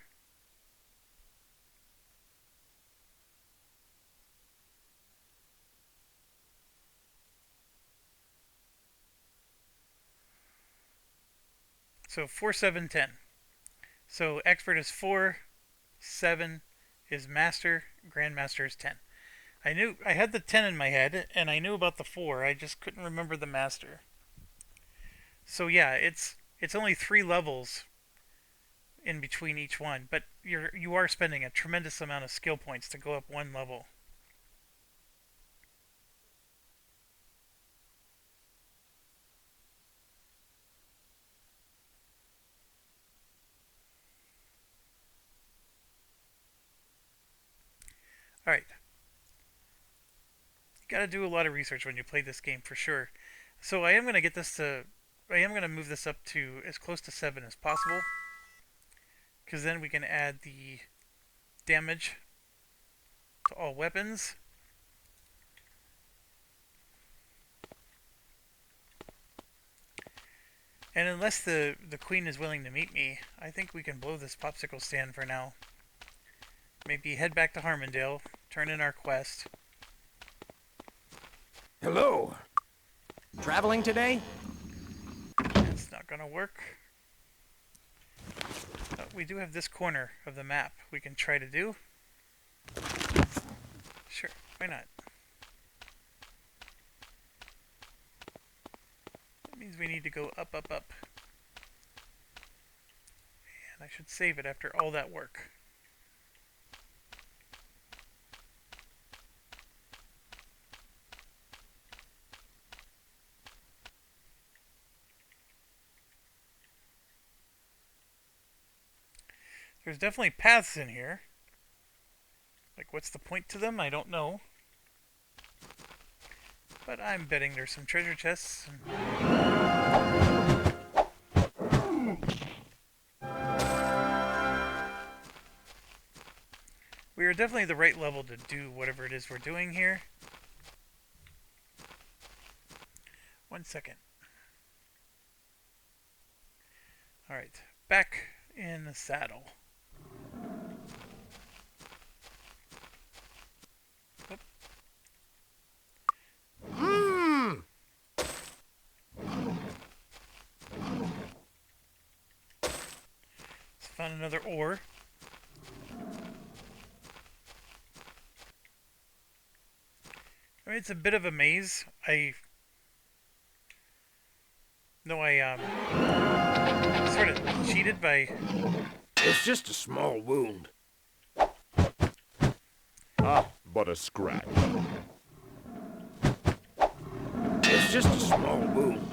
So 4, 7, 10. So expert is 4, 7 is master, grandmaster is 10. I had the 10 in my head and I knew about the 4. I just couldn't remember the master. So yeah, it's only 3 levels in between each one, but you are spending a tremendous amount of skill points to go up one level. All right. You got to do a lot of research when you play this game for sure. So I am going to move this up to as close to 7 as possible, because then we can add the damage to all weapons. And unless the queen is willing to meet me, I think we can blow this popsicle stand for now. Maybe head back to Harmondale, turn in our quest. Hello. Traveling today? It's not gonna work. But we do have this corner of the map we can try to do. Sure, why not? That means we need to go up, up, up. And I should save it after all that work. There's definitely paths in here. Like, what's the point to them? I don't know. But I'm betting there's some treasure chests. We are definitely the right level to do whatever it is we're doing here. 1 second. Alright, back in the saddle. Oop. Let's find another ore. I mean, it's a bit of a maze. I sort of cheated by... It's just a small wound. Ah, but a scratch. It's just a small wound.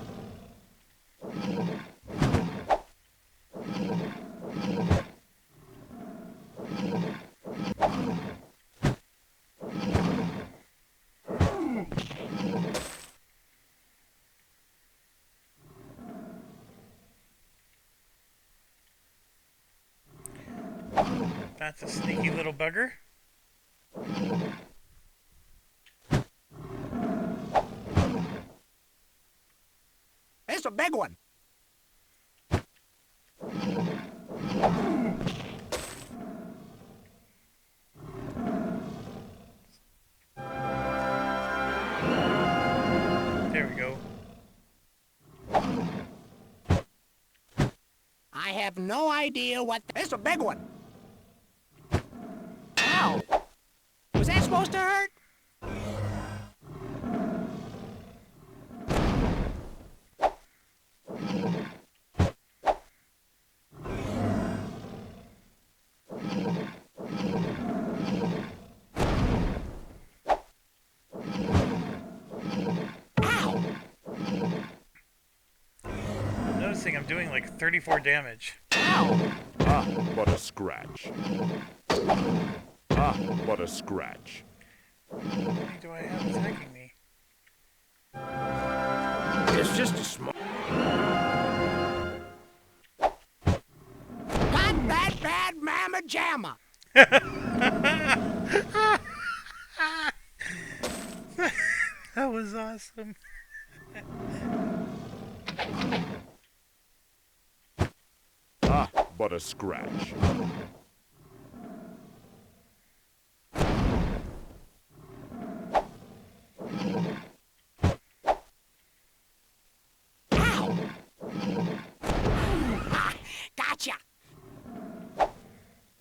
That's a sneaky little bugger. It's a big one. There we go. I have no idea what... It's a big one. Ow! Was that supposed to hurt? Ow! I'm noticing I'm doing like 34 damage. Ow! Ah, but a scratch. Ah, but a scratch. How many do I have attacking me? It's just a small... Got that bad mamma jamma. That was awesome. Ah, but a scratch. Ow! Ha! Gotcha!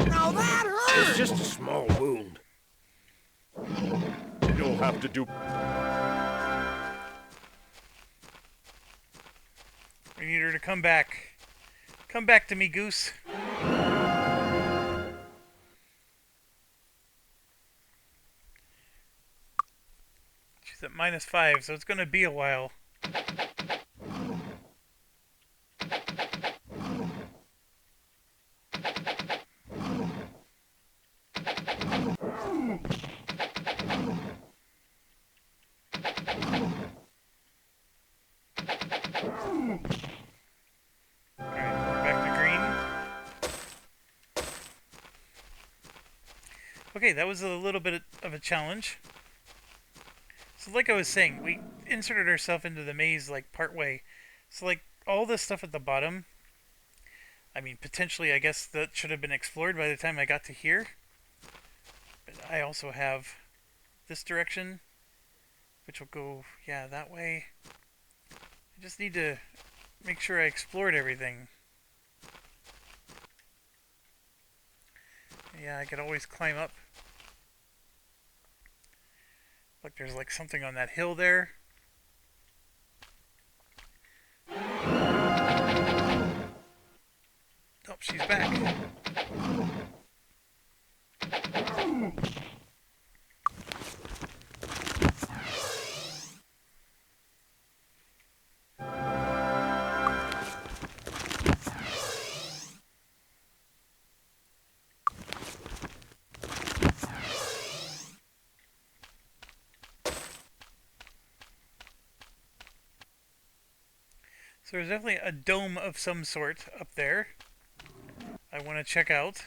Now that It's hurt! just a small wound. You'll have to do... We need her to come back. Come back to me, Goose. She's at -5, so it's going to be a while. Alright, we're back to green. Okay, that was a little bit of a challenge. So like I was saying, we inserted ourselves into the maze like part way. So like all this stuff at the bottom, I mean potentially I guess that should have been explored by the time I got to here. But I also have this direction, which will go, yeah, that way. I just need to make sure I explored everything. Yeah, I could always climb up. Look, there's like something on that hill there. Oh, she's back. So there's definitely a dome of some sort up there. I want to check out.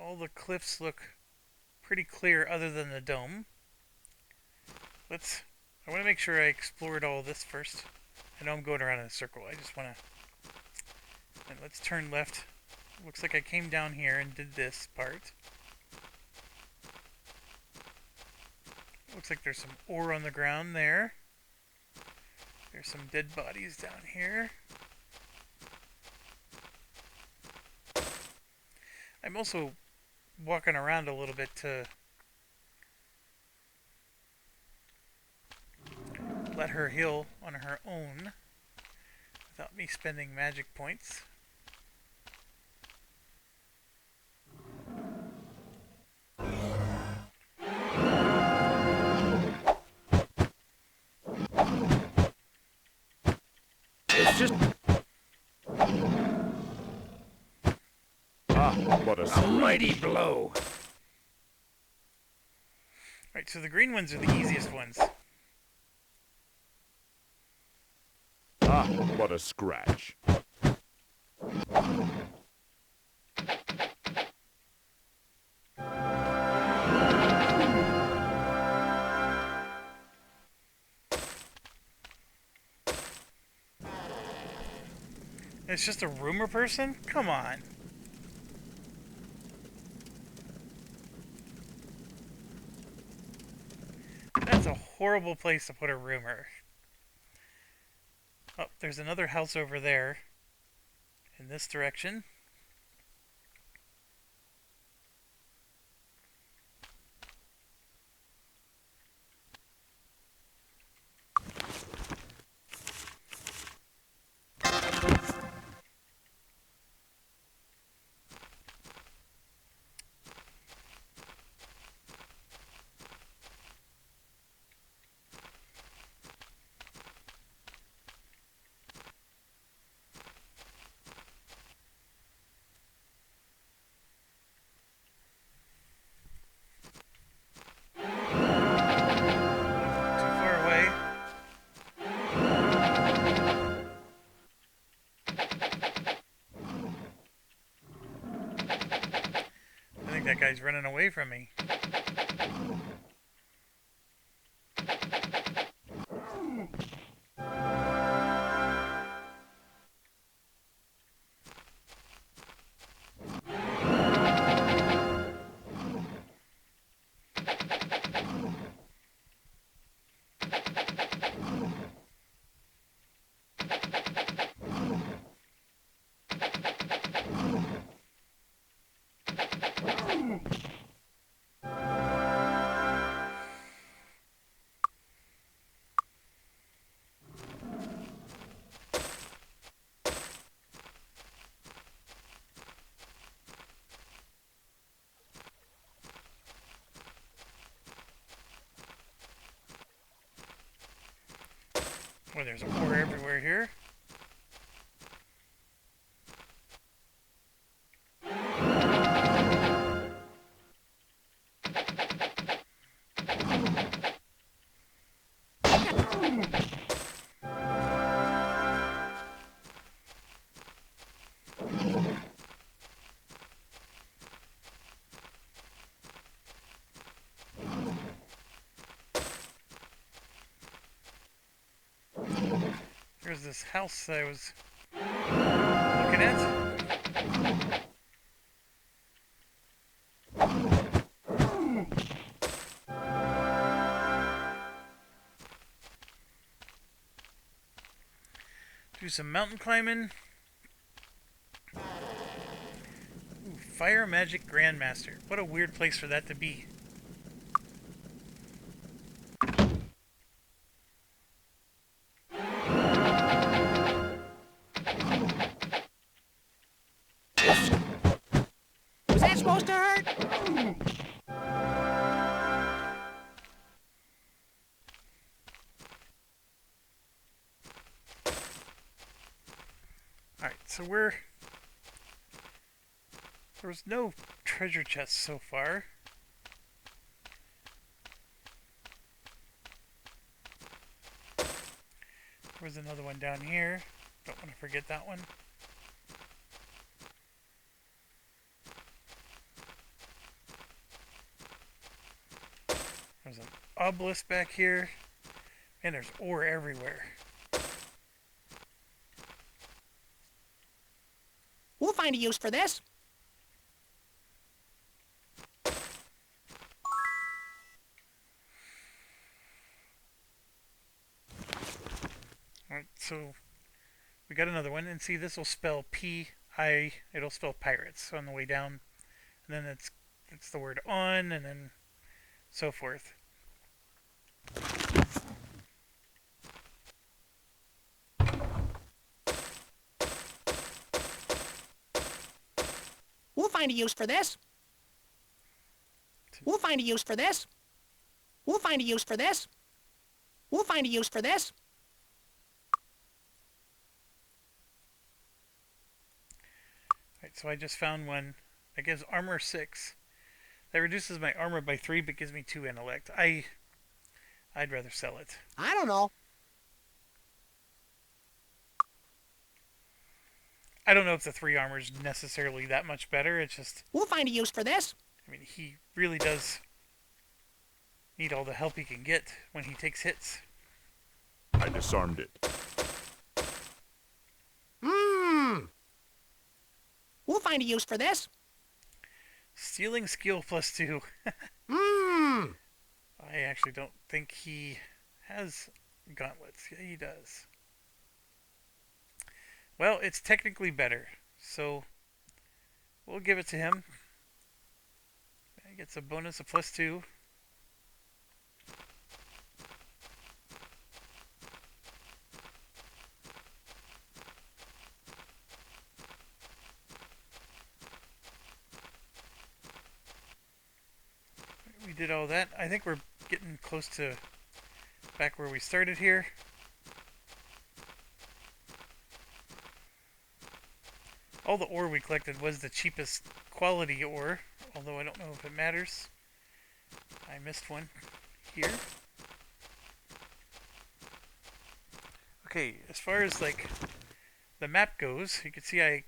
All the cliffs look pretty clear other than the dome. I want to make sure I explored all this first. I know I'm going around in a circle. I just want to... And let's turn left. Looks like I came down here and did this part. Looks like there's some ore on the ground there. There's some dead bodies down here. I'm also walking around a little bit to let her heal on her own without me spending magic points. It's just Ah, but a a scratch. mighty blow. Right, so the green ones are the easiest ones. Ah, but a scratch. It's just a rumor person? Come on. That's a horrible place to put a rumor. Oh, there's another house over there. In this direction. think that guy's running away from me. Well, there's ore everywhere here. There's this house I was looking at. Do some mountain climbing. Ooh, Fire Magic Grandmaster. What a weird place for that to be. Was that supposed to hurt? Alright, so there was no treasure chests so far. There's another one down here. Don't want to forget that one. There's an obelisk back here. And there's ore everywhere. We'll find a use for this. Alright, so we got another one. And see, this will spell P-I, it'll spell pirates on the way down. And then it's the word on, and then so forth. We'll find a use for this. We'll find a use for this. We'll find a use for this. We'll find a use for this. Alright, so I just found one that gives armor 6. That reduces my armor by 3 but gives me 2 intellect. I'd rather sell it. I don't know. I don't know if the 3 armor is necessarily that much better. It's just, We'll find a use for this. I mean, he really does need all the help he can get when he takes hits. I disarmed it. We'll find a use for this. Stealing skill plus 2. I actually don't think he has gauntlets. Yeah, he does. Well, it's technically better, so we'll give it to him. He gets a bonus of plus 2. We did all that. I think we're getting close to back where we started here. All the ore we collected was the cheapest quality ore, although I don't know if it matters. I missed one here. Okay, as far as like the map goes, you can see I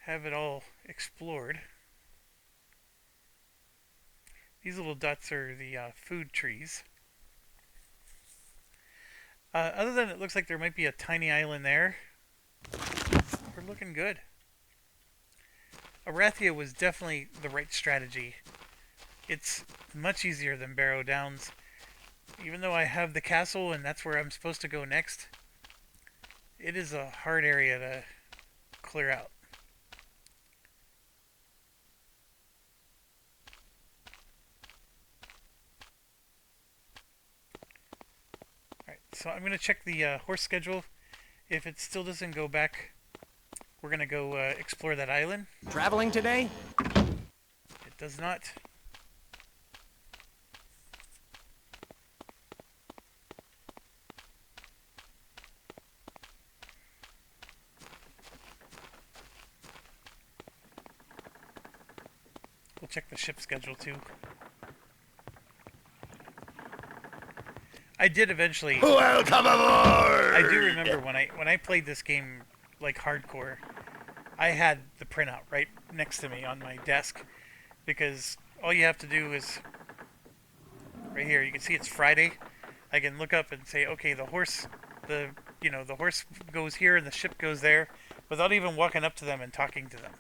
have it all explored. These little dots are the food trees. Other than it looks like there might be a tiny island there, we're looking good. Erathia was definitely the right strategy. It's much easier than Barrow Downs. Even though I have the castle and that's where I'm supposed to go next, it is a hard area to clear out. Alright, so I'm going to check the horse schedule. If it still doesn't go back, we're going to go explore that island. Traveling today? It does not. We'll check the ship schedule too. I did eventually. Welcome aboard! I do remember when I played this game like hardcore, I had the printout right next to me on my desk, because all you have to do is right here. You can see it's Friday. I can look up and say, okay, the horse goes here and the ship goes there, without even walking up to them and talking to them.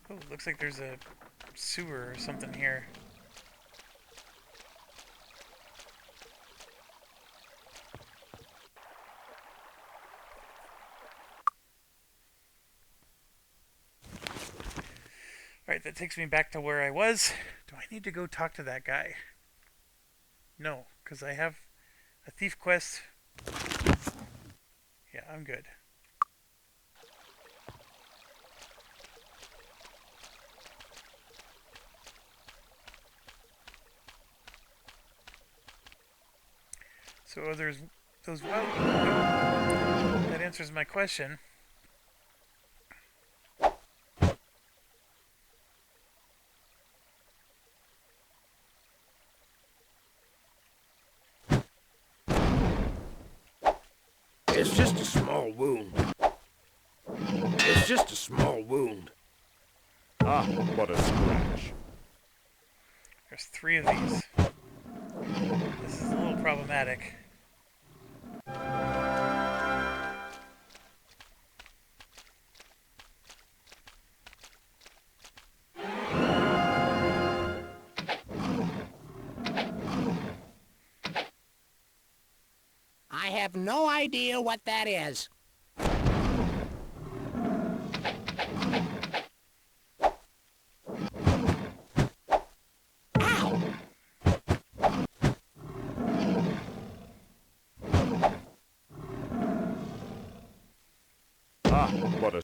Oh, looks like there's a sewer or something here. Alright, that takes me back to where I was. Do I need to go talk to that guy? No, because I have a thief quest. Yeah, I'm good. So there's those wild... That answers my question. It's just a small wound. It's just a small wound. Ah, but a scratch. There's 3 of these. This is a little problematic. I have no idea what that is. Ow! Ah, but a...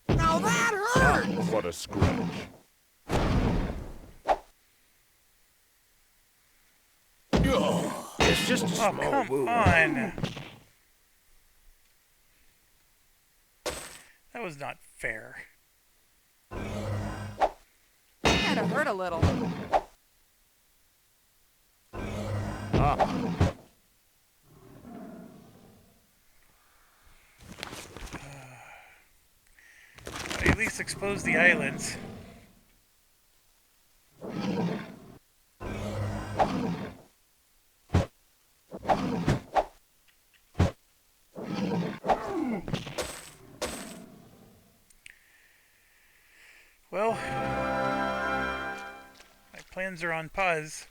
Now that hurt! Ah, but a scratch. It's just a Oh, small come wound. on! That was not fair. Kinda hurt a little. Ah, I at least expose the islands. Well, my plans are on pause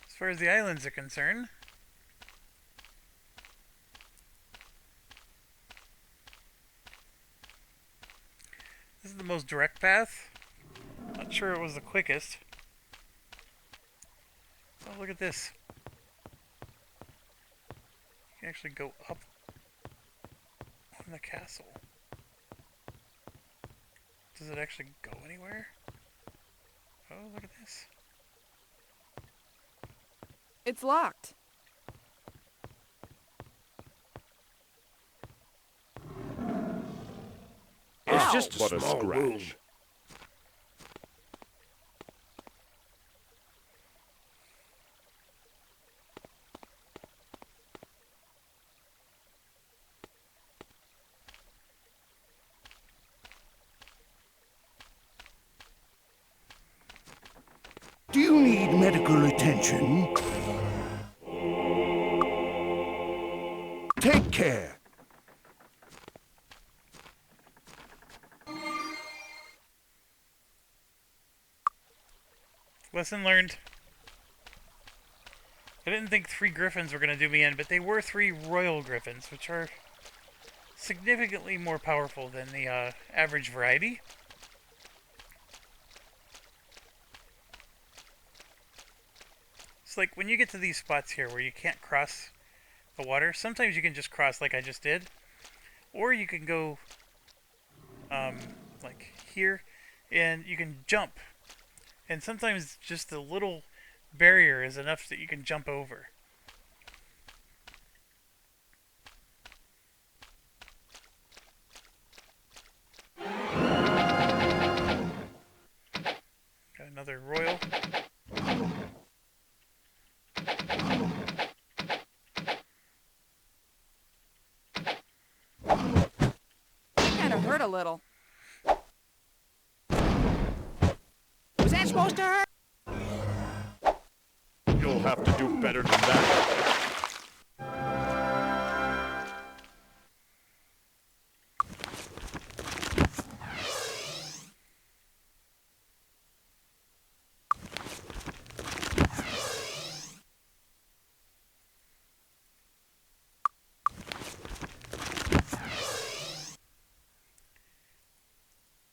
as far as the islands are concerned. This is the most direct path. Not sure it was the quickest. Oh, look at this. You can actually go up on the castle. Does it actually go anywhere? Oh, look at this. It's locked. It's Ow. just a but a small scratch. wound. Do you need medical attention? Take care. Lesson learned. I didn't think 3 griffins were going to do me in, but they were 3 royal griffins, which are significantly more powerful than the average variety. It's like when you get to these spots here where you can't cross the water, sometimes you can just cross like I just did, or you can go like here and you can jump, and sometimes just a little barrier is enough that you can jump over. Got another royal. Kinda hurt a little. Was that supposed to hurt? You'll have to do better than that.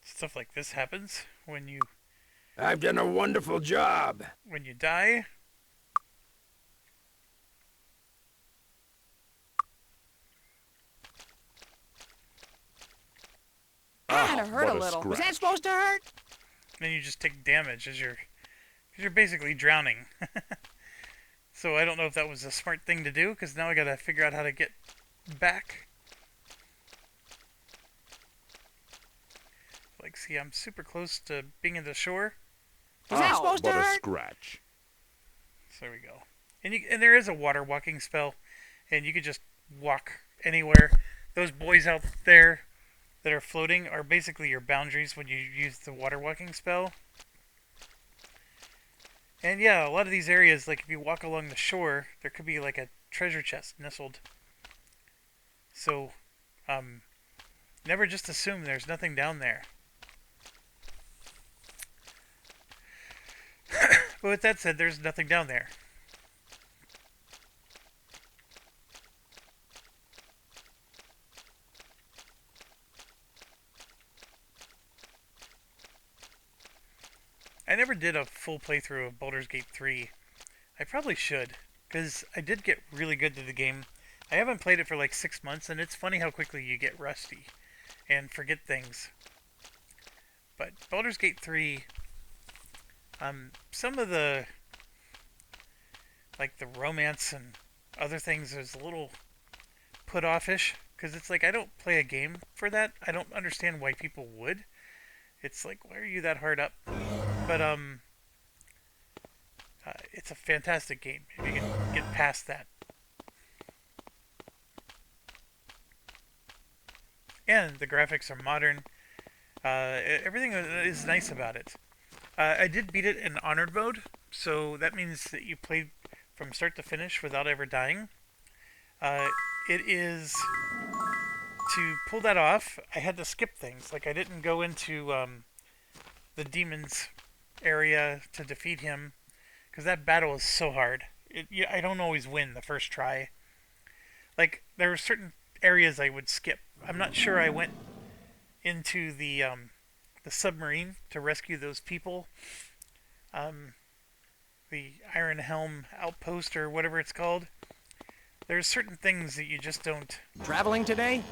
Stuff like this happens when you I've done a wonderful job. die. Kinda hurt a What a little. scratch. Was that supposed to hurt? Then you just take damage as you're basically drowning. So I don't know if that was a smart thing to do, because now I gotta figure out how to get back. Like, see, I'm super close to being in the shore. Was that Ow. supposed to What a hurt? scratch. So there we go. And there is a water walking spell, and you could just walk anywhere. Those buoys out there that are floating are basically your boundaries when you use the water walking spell. And yeah, a lot of these areas, like if you walk along the shore, there could be like a treasure chest nestled. So, never just assume there's nothing down there. But with that said, there's nothing down there. I never did a full playthrough of Baldur's Gate 3. I probably should, because I did get really good to the game. I haven't played it for like 6 months, and it's funny how quickly you get rusty and forget things. But Baldur's Gate 3, some of the, like the romance and other things is a little put offish, because it's like I don't play a game for that. I don't understand why people would. It's like, why are you that hard up? But it's a fantastic game if you can get past that. And the graphics are modern. Everything is nice about it. I did beat it in honored mode, so that means that you played from start to finish without ever dying. It is, to pull that off, I had to skip things. Like I didn't go into the demon's area to defeat him, because that battle is so hard. I don't always win the first try. Like there were certain areas I would skip. I'm not sure I went into the submarine to rescue those people. The Iron Helm outpost or whatever it's called. There's certain things that you just don't Traveling today?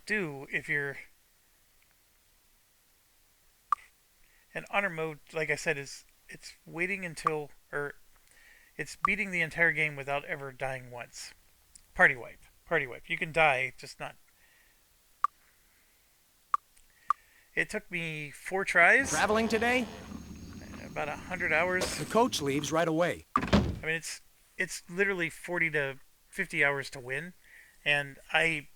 do if you're. And honor mode, like I said, it's waiting until, or it's beating the entire game without ever dying once. Party wipe. You can die, just not. It took me 4 tries, Traveling today? about 100 hours. The coach leaves right away. I mean, it's literally 40 to 50 hours to win, and I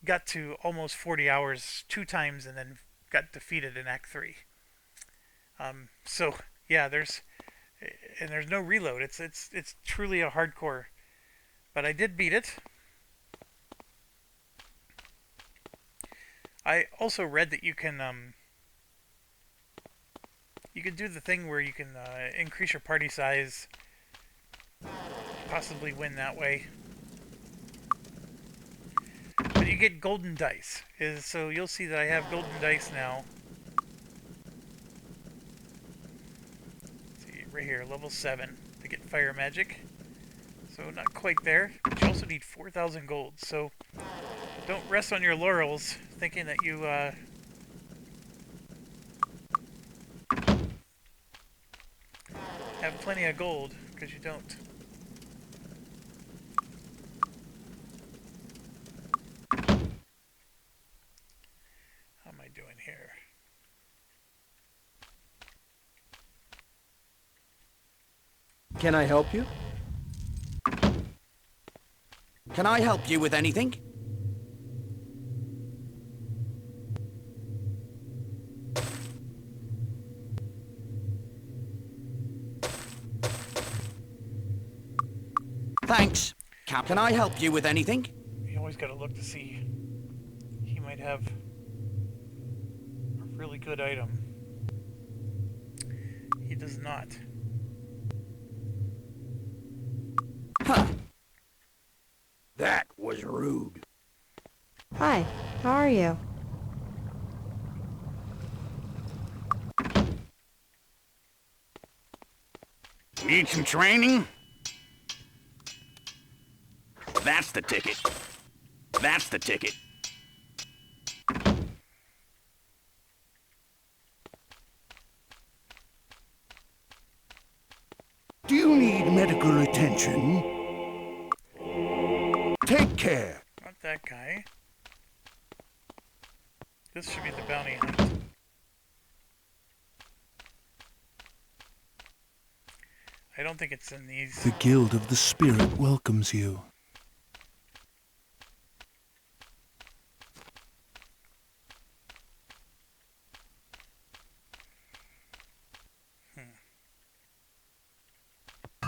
got to almost 40 hours 2 times and then got defeated in Act 3. So yeah, there's no reload. It's truly a hardcore. But I did beat it. I also read that you can do the thing where you can increase your party size, possibly win that way. But you get golden dice. So you'll see that I have golden dice now. Let's see, right here, level 7 to get fire magic. So not quite there, but you also need 4,000 gold. So don't rest on your laurels thinking that you have plenty of gold, because you don't. How am I doing here? Can I help you? Can I help you with anything? Thanks. Can I help you with anything? You always got to look to see. He might have a really good item. He does not. Huh. That was rude. Hi, how are you? Need some training? That's the ticket. That's the ticket. Do you need medical attention? Take care. Not that guy. This should be the bounty hunt. I don't think it's in these. The Guild of the Spirit welcomes you.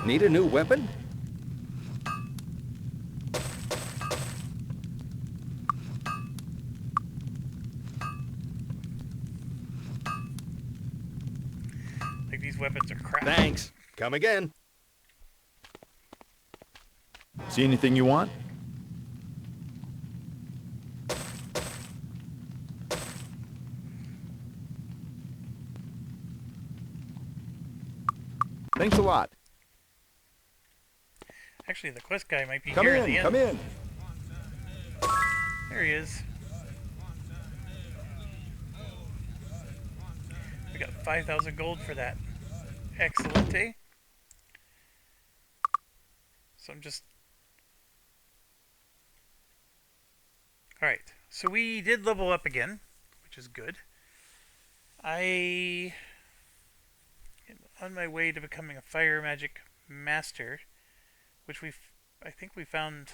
Need a new weapon? Like, these weapons are crap. Thanks. Come again. See anything you want? Thanks a lot. Actually, the quest guy might be Come here at the in, end. come in. There he is. We got 5,000 gold for that. Excellent, eh? So I'm just... Alright, so we did level up again, which is good. I am on my way to becoming a fire magic master, which I think we found...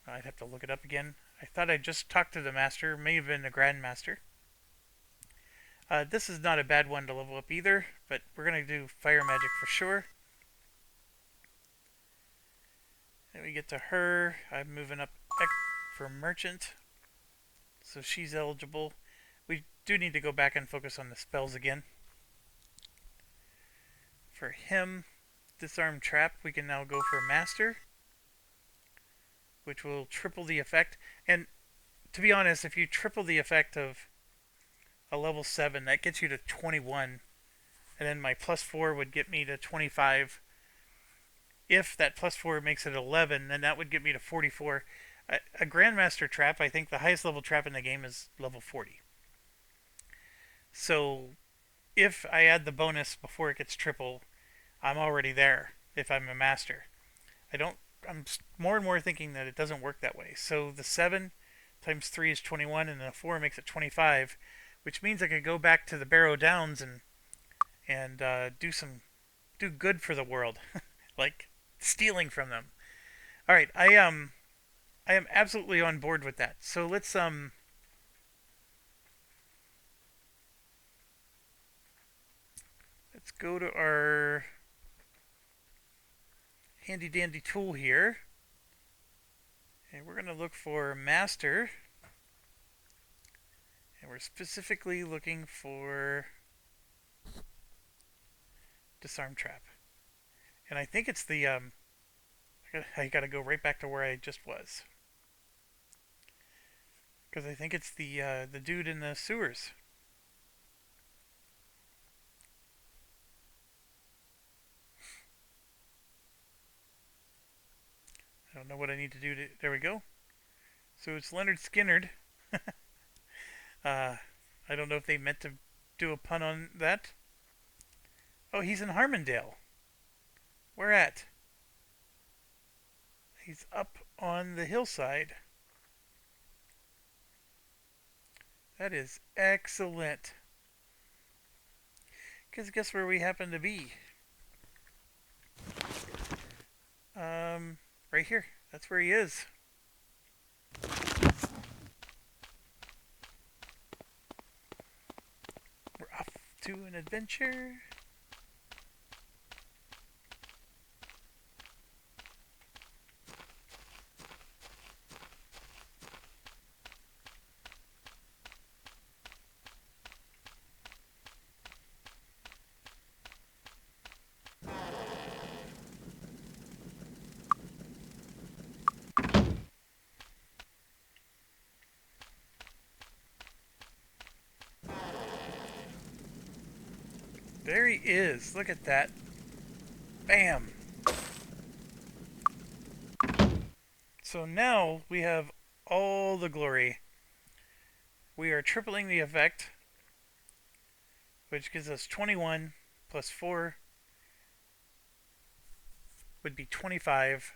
I'd have to look it up again. I thought I just talked to the master, may have been a grandmaster. This is not a bad one to level up either, but we're going to do fire magic for sure. Then we get to her. I'm moving up for merchant, so she's eligible. We do need to go back and focus on the spells again. For him, disarm trap, we can now go for master, which will triple the effect. And to be honest, if you triple the effect of a level 7, that gets you to 21, and then my plus 4 would get me to 25. If that plus 4 makes it 11, then that would get me to 44. A Grandmaster trap, I think the highest level trap in the game is level 40. So if I add the bonus before it gets triple, I'm already there if I'm a master. I'm more and more thinking that it doesn't work that way. So the 7 times 3 is 21, and the 4 makes it 25, which means I could go back to the Barrow Downs and do good for the world, like stealing from them. All right, I am absolutely on board with that. So let's go to our handy dandy tool here. And we're going to look for master. And we're specifically looking for disarm trap. And I think it's the, I gotta go right back to where I just was. Because I think it's the dude in the sewers. I don't know what I need to do to, there we go. So it's Leonard Skinnerd. I don't know if they meant to do a pun on that. Oh, he's in Harmondale. Where at? He's up on the hillside. That is excellent. Because guess where we happen to be? Right here. That's where he is. We're off to an adventure. There he is. Look at that. Bam. So now we have all the glory. We are tripling the effect, which gives us 21 plus 4 would be 25.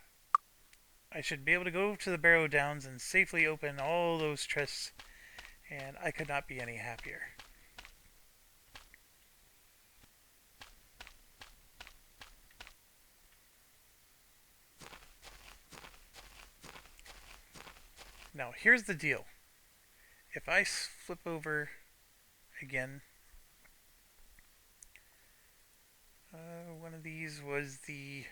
I should be able to go to the Barrow Downs and safely open all those chests, and I could not be any happier. Now, here's the deal. If I flip over again, one of these was the...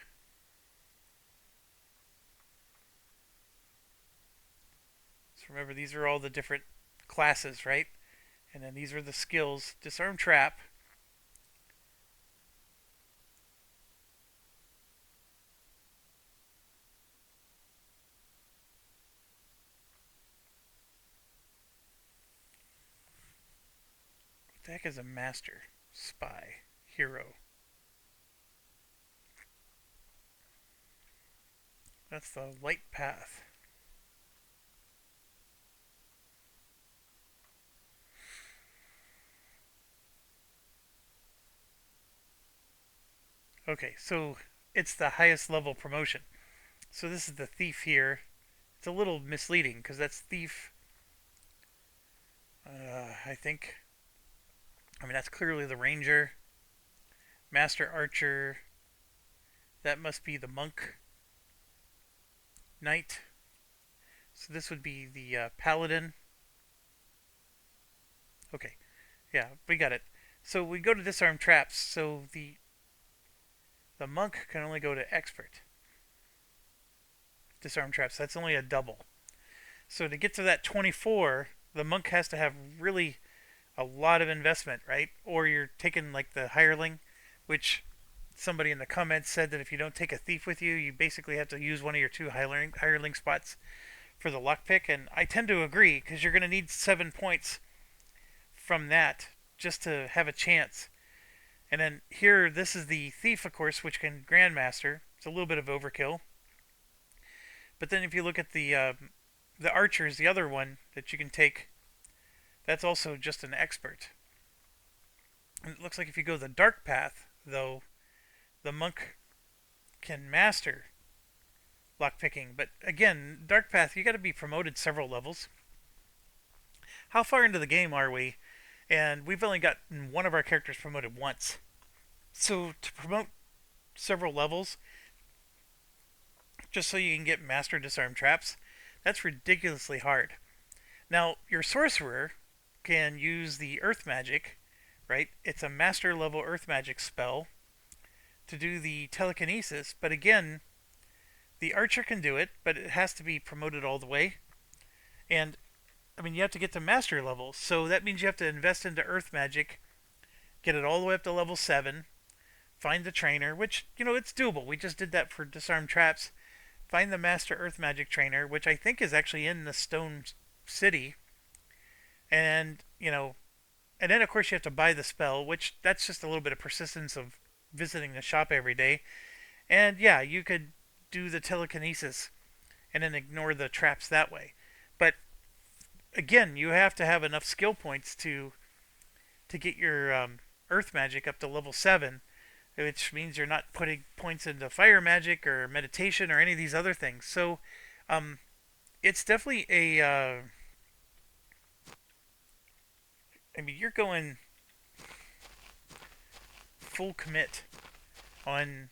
So remember, these are all the different classes, right? And then these are the skills. Disarm trap. What the heck is a master? Spy. Hero. That's the light path. Okay, so it's the highest level promotion. So this is the thief here. It's a little misleading because that's thief. I think. I mean, that's clearly the ranger. Master archer. That must be the monk. Knight. So this would be the paladin. Okay, yeah, we got it. So we go to disarm traps. So the monk can only go to expert. Disarm traps. That's only a double. So to get to that 24, the monk has to have really a lot of investment, right? Or you're taking like the hireling, which somebody in the comments said that if you don't take a thief with you, you basically have to use one of your two hireling spots for the lockpick. And I tend to agree because you're going to need 7 points from that just to have a chance. And then here, this is the thief, of course, which can grandmaster. It's a little bit of overkill. But then if you look at the archer is the other one that you can take. That's also just an expert. And it looks like if you go the dark path, though, the monk can master lockpicking. But again, dark path, you got to be promoted several levels. How far into the game are we? And we've only got one of our characters promoted once. So to promote several levels, just so you can get master disarm traps, that's ridiculously hard. Now, your sorcerer can use the earth magic, right? It's a master level earth magic spell to do the telekinesis, but again, the archer can do it, but it has to be promoted all the way. And I mean, you have to get to master level, so that means you have to invest into earth magic, get it all the way up to level 7, find the trainer, which, it's doable. We just did that for disarm traps. Find the master earth magic trainer, which I think is actually in the stone city. And, and then of course you have to buy the spell, which that's just a little bit of persistence of visiting the shop every day. And yeah, you could do the telekinesis and then ignore the traps that way. But again, you have to have enough skill points to get your earth magic up to level 7, which means you're not putting points into fire magic or meditation or any of these other things. So it's definitely a I mean, you're going full commit on.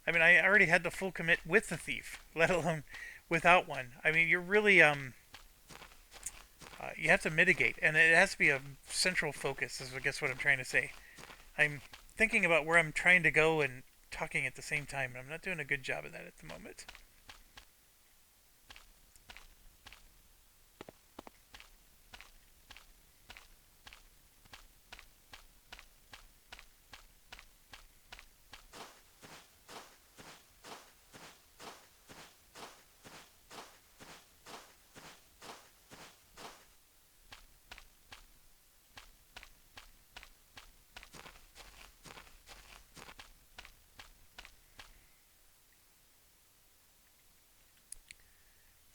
I mean, I already had the full commit with the thief, let alone without one. I mean, you're really you have to mitigate, and it has to be a central focus. Is I guess what I'm trying to say. I'm thinking about where I'm trying to go and talking at the same time, and I'm not doing a good job of that at the moment.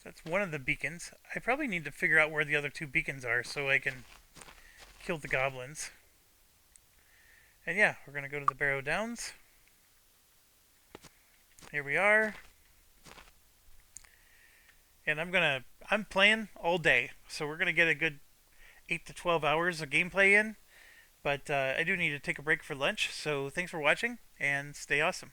So that's one of the beacons. I probably need to figure out where the other 2 beacons are so I can kill the goblins. And yeah, we're going to go to the Barrow Downs. Here we are. And I'm playing all day. So we're going to get a good 8 to 12 hours of gameplay in. But I do need to take a break for lunch. So thanks for watching and stay awesome.